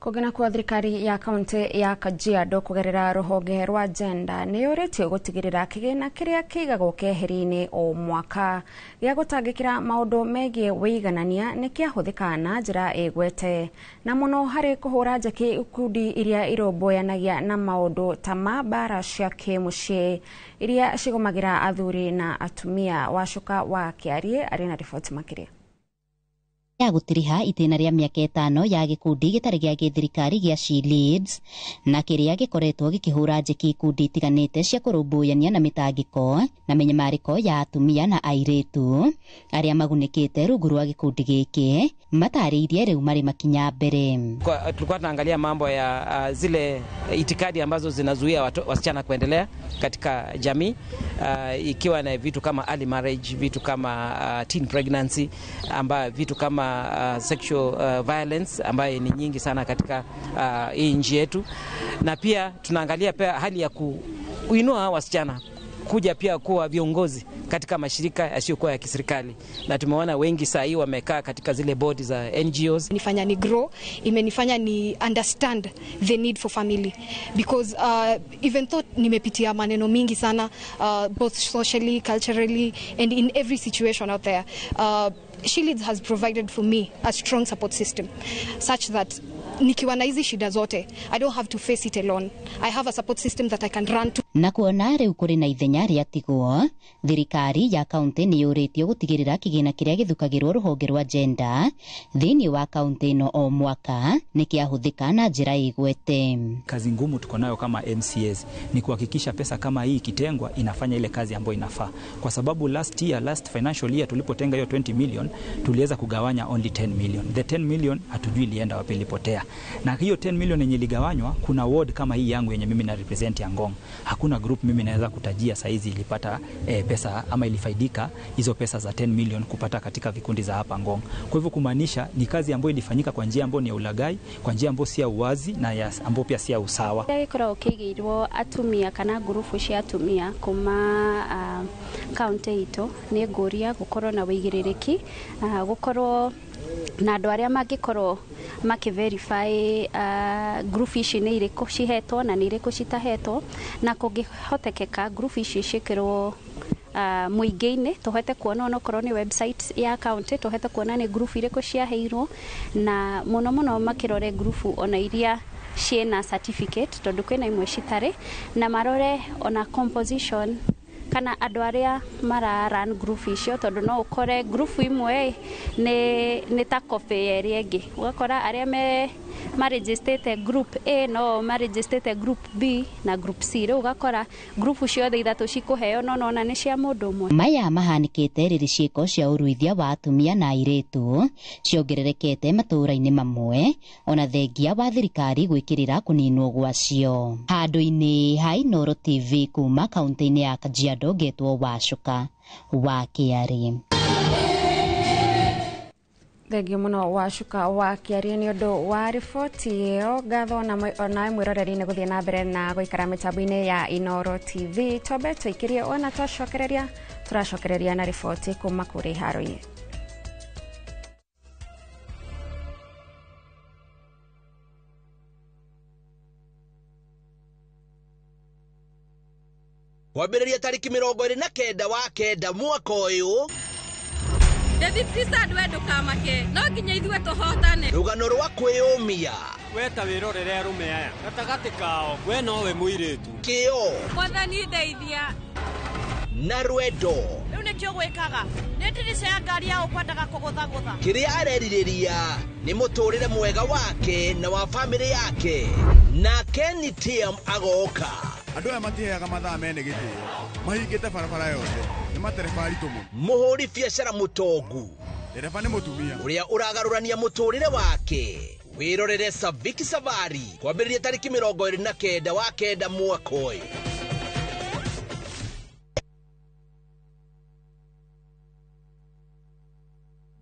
Kũgena kwa thirikari ya kaunti ya Kajiado kũgerera rũhonge rwa gender nĩ yũrĩtio gũtigĩrĩra kĩgĩna kĩrĩa kĩigagwo keheri-inĩ o mwaka gĩa gũtangĩkĩra maũndũ megiĩ wĩiganania nĩ kĩahũthĩka na njĩra ĩgwete, na mũno harĩ kũhũra njeki ikundi iria irũmbũyanagia na maũndũ ta ma mbara cia kĩmũciĩ iria cigũmagĩra athuri na atumia. Wacuka wa Kĩarĩ arĩ na riboti makĩria. ya gutiriha itena ria miaka 5 ya gikundi gitari gia githirikari gia She Leads na kiria gikoretwo gikihura njeki ikundi itiganite cia kurumbuyania na mitangiko na menyemariko ya atumia na airitu aria magunikite rungu rwa gikundi giki matariirie riu mari makinya mbere. Tulikuwa tunaangalia mambo ya zile itikadi ambazo zinazuia wasichana kuendelea katika jamii, ikiwa na vitu kama early marriage, vitu kama teen pregnancy, vitu kama sexual violence ambayo ni nyingi sana katika hii nchi yetu, na pia tunaangalia pia hali ya kuinua wasichana kuja pia kuwa viongozi katika mashirika yasiyokuwa ya kiserikali, na tumeona wengi saa hii wamekaa katika zile bodi za NGOs. Nifanya ni grow, imenifanya ni understand the need for family, because even though nimepitia maneno mingi sana, both socially, culturally and in every situation out there, She Leads has provided for me a strong support system such that nikiwa na hizi shida zote, I don't have to face it alone. I have a support system that I can run to. Na kuona riu kuri na ithenya ria tigwo, thirikari ya kaunti ni yuritio gutigirira kigina kiria githukagirwo ruhonge rwa gender thiini wa kaunti no o mwaka nikiahuthika na njira igwete. Kazi ngumu tuko nayo kama MCAs ni kuhakikisha pesa kama hii kitengwa inafanya ile kazi ambayo inafaa, kwa sababu last financial year tulipotenga hiyo 20 million tuliweza kugawanya only 10 million. The 10 million hatujui ilienda wapi, ilipotea. Na hiyo 10 million yenye iligawanywa, kuna ward kama hii yangu yenye mimi na represent ya Ngong, hakuna group mimi naweza kutajia saizi ilipata pesa ama ilifaidika hizo pesa za 10 million kupata katika vikundi za hapa Ngong. Kwa hivyo kumaanisha ni kazi ambayo ilifanyika kwa njia ambayo ni ya ulagai, kwa njia ambayo si ya uwazi na ambayo pia si ya usawa. Gikora ukigirwo atumia kana gurufu cia atumia kuma county ito ni nguria gukorwo na wigiririki, gukorwo na andu aria mangikorwo makiverify group ici ni iriku cihetwo na ni iriku citahetwo, na kungihotekeka group ici cikirwo muingi-ini tuhete kuona onokorwo ni website ya county, tuhete kuona ni group iriku ciaheirwo, na muno makirore group ona iria ciena certificate, tondu kwina imwe citare, na marore ona composition kana andu aria mara run group icio, tondu no ukore group imwe ni ta copy ya ria ingi, ugakora aria ma registered group A no ma registered group B na group C, ri ugakora group ciothe ithatu cikuheo no na ni cia mundu umwe. Maya mahanikite riri ciiko cia uruithia wa atumia na airitu ciongererekete matura-ini mamwe ona thengia wa thirikari gwikirira kuninwo gwacio. Handu-ini ha Inooro TV kuma kaunti-ini ya Kajiado, Getwo Wacuka wa Kiari. Thengio muno Wacuka wa Kiari ni undu wa riboti iyo. Ngatho ona mwiroreri-ini guthie na mbere na guikara mitambo-ini ya Inooro TV. Twambe twikirie ona turacokereria na riboti kuma kuri Haroi. Wambĩrĩria tariki 29 wa kenda mwaka ũyũ David Krista ndwendo kamake no nginya ithuĩ tũhotane. Rũgano rwa kwĩyũmia weta wĩrorere arũme aya gatagatĩ kao we nowe mũirĩtu kĩo Mwathani ndeithia na rwendo. Rĩu nĩkĩo gwĩkaga nĩ ndirica ya ngari ya ũkwendaga kũgũthagũtha. Kĩrĩa arerirĩria nĩ mũtũrĩre mwega wake na wa bamĩrĩ yake, nake ni Tiam agoka. Andũ aya matiheaga mathaa mene gĩtĩo, mahingĩte barabara yothe, nĩ matereba aritũ mũno. Mũhũri biacara mũtongu, ndereba nĩ mũtumia ũrĩa ũragarũrania mũtũrĩre wake. Wĩrorere Saviki Safari kwambĩrĩria tariki 29 wa kenda mwaka ũyũ.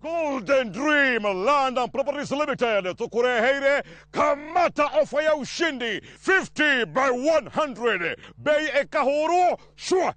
Golden Dream Land and Properties Limited tukureheire kamata ofa ya ushindi 50 by 100 bei ekahoro shwa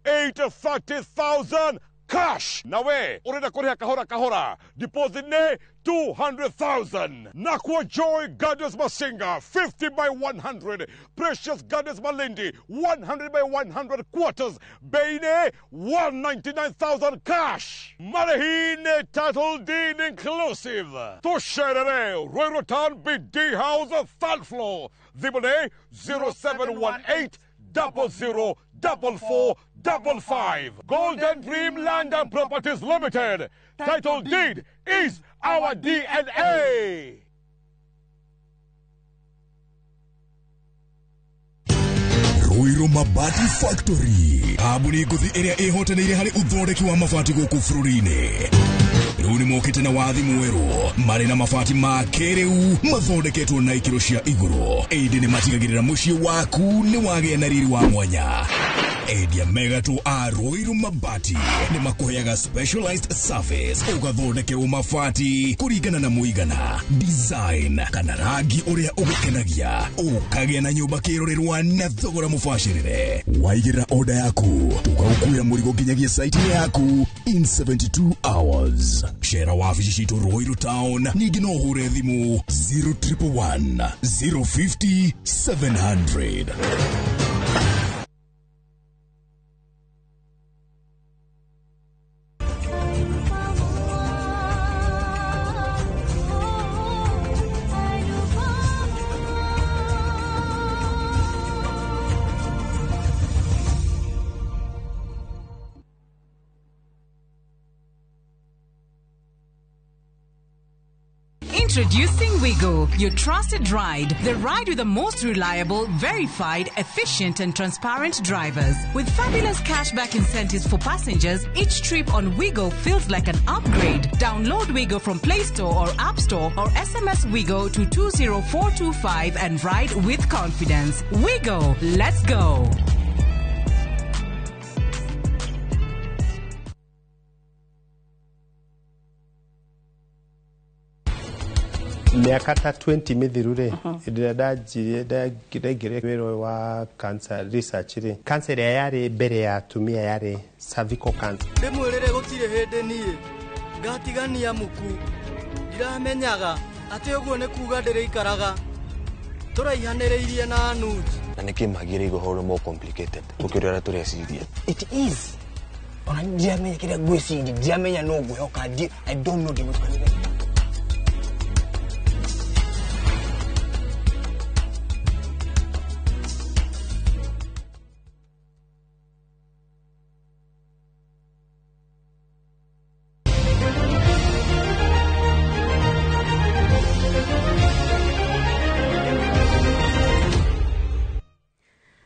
830,000 cash. Nawe urenda kuriha kahora deposit ne 200,000. Nakwa Joy Gardens Masinga 50 by 100. Precious Gardens Malindi 100 by 100 quarters. Beine 199,000 cash. Marahine title deed inclusive. Tosherere Roy Rotan BD House 3rd floor. Zibone 0718 004455. Golden Dream Land and Properties Limited. Title deed is our DNA. Ruiru Mabati Factory. Abuni nguthi iria ihotanire hari uthondeki wa mabati guku bururi-ini. Riu ni mokite na wathi mweru mari na mabati ma kiriu mathondeketwo na ikiro cia iguru. Indi ni matigagirira mucii waku ni wagia na riri wa mwanya. Endia Megato a Ruiru Mabati ni makuheaga specialized service ugathondekerwo mabati kuringana na muigana, design kana rangi uria ugukenagia, ukagia na nyumba kirorerwa na thogora mubashirire. Waigirira order yaku tugagukuira murigo nginyagia site yaku in 72 hours. Share wabici citu Ruiru Town, ningi no hure thimu 0111 050 700. Introducing Wigo, your trusted ride. The ride with the most reliable, verified, efficient and transparent drivers. With fabulous cashback incentives for passengers, each trip on Wigo feels like an upgrade. Download Wigo from Play Store or App Store or SMS Wigo to 20425 and ride with confidence. Wigo, let's go. Miaka 20 mithirure ndagire wero wa cancer research ri cancer yari mbere ya tumia yari cervical cancer ndimwirire gutire hindi nie ngatigania muku ndiramenyaga ati uguo ni kuga ndiriikaraga turaihaniriirie na nuji na nikimagire igoro more complicated ukirora tureciria it is ona ndiamenya kile gwicindi ndiamenya no gwehoka I don't know the most.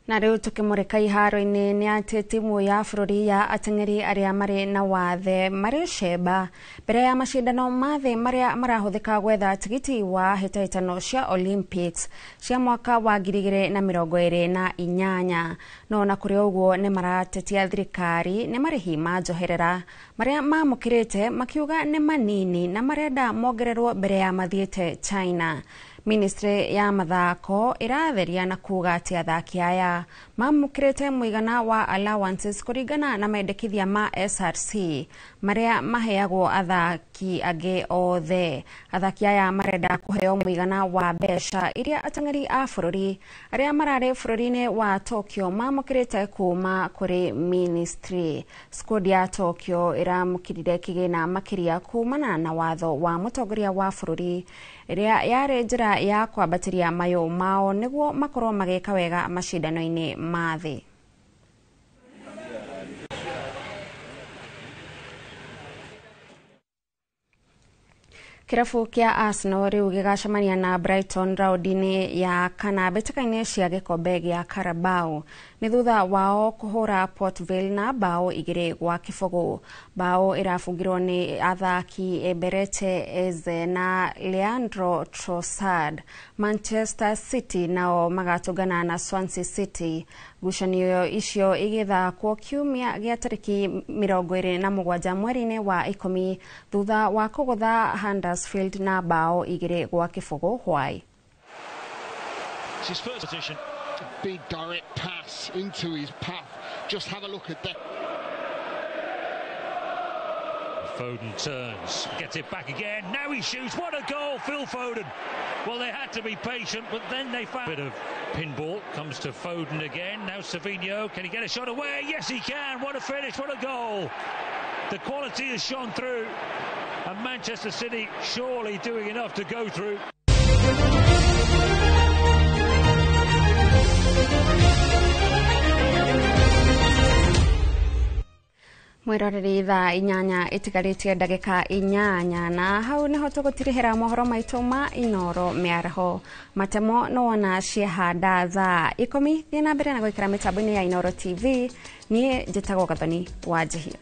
Na riu tukimurika iharo-ini ni ati timu ya bururi ya ateng'eri aria mari na wathe mari cemba mbere ya macindano mathe maria marahuthika gwetha tigiti wa hitaitano cia Olympics cia mwaka wa 2028 no na kuri uguo ni maratetia thirikari ni marihi ma njoherera maria mamukirite makiuga ni manini na marenda mongererwo mbere ya mathiete China. Ministry ya mathako iratheria na kuga ati athaki aya mamukirite muigana wa allowances kuringana na mendekithia ma SRC maria maheagwo athaki age othe. Athaki aya marenda kuheo muigana wa besha iria ateng'eri a bururi aria marari bururi-ini wa Tokyo mamukirite kuma kuri ministry. Squad ya Tokyo iramukirire kigina makiria kumana na watho wa mutongoria wa bururi iria yari njira ya kwambatiria mayo mao niguo makorwo mageka wega macindano-ini ma thi. Kirabu kia Arsenal riu gigacemania na Brighton raundini ya kana mbĩtĩka-inĩ cia gĩkombe gĩa Carabao nĩ thutha wao kũhũra Port Vale na bao 2-0. Bao irabungirwo nĩ athaki Eberete Eze na Leandro Trossard. Manchester City nao magatũngana na Swansea City. Ngucanio icio igĩthakwo kiumia gĩa tarĩki 27 mweri-inĩ wa 10 thutha wa kũgũtha Huddersfield na bao 2-0 hwai. His first position, a big direct pass into his path. Just have a look at that. Foden turns, gets it back again. Now he shoots. What a goal, Phil Foden. Well, they had to be patient, but then they found a bit of pinball. Comes to Foden again. Now Savinho, can he get a shot away? Yes, he can. What a finish, what a goal. The quality has shone through, and Manchester City surely doing enough to go through. mwiroreri thaa inyanya itigaritie ndagika inyanya na hau niho tugutirihira mohoro maitu ma inoro miarho matemo no wana ciehanda thaa 10 thina mbere na gwikira mitambo-ini ya Inoro TV nie njitagwo Gathoni wa Njihia.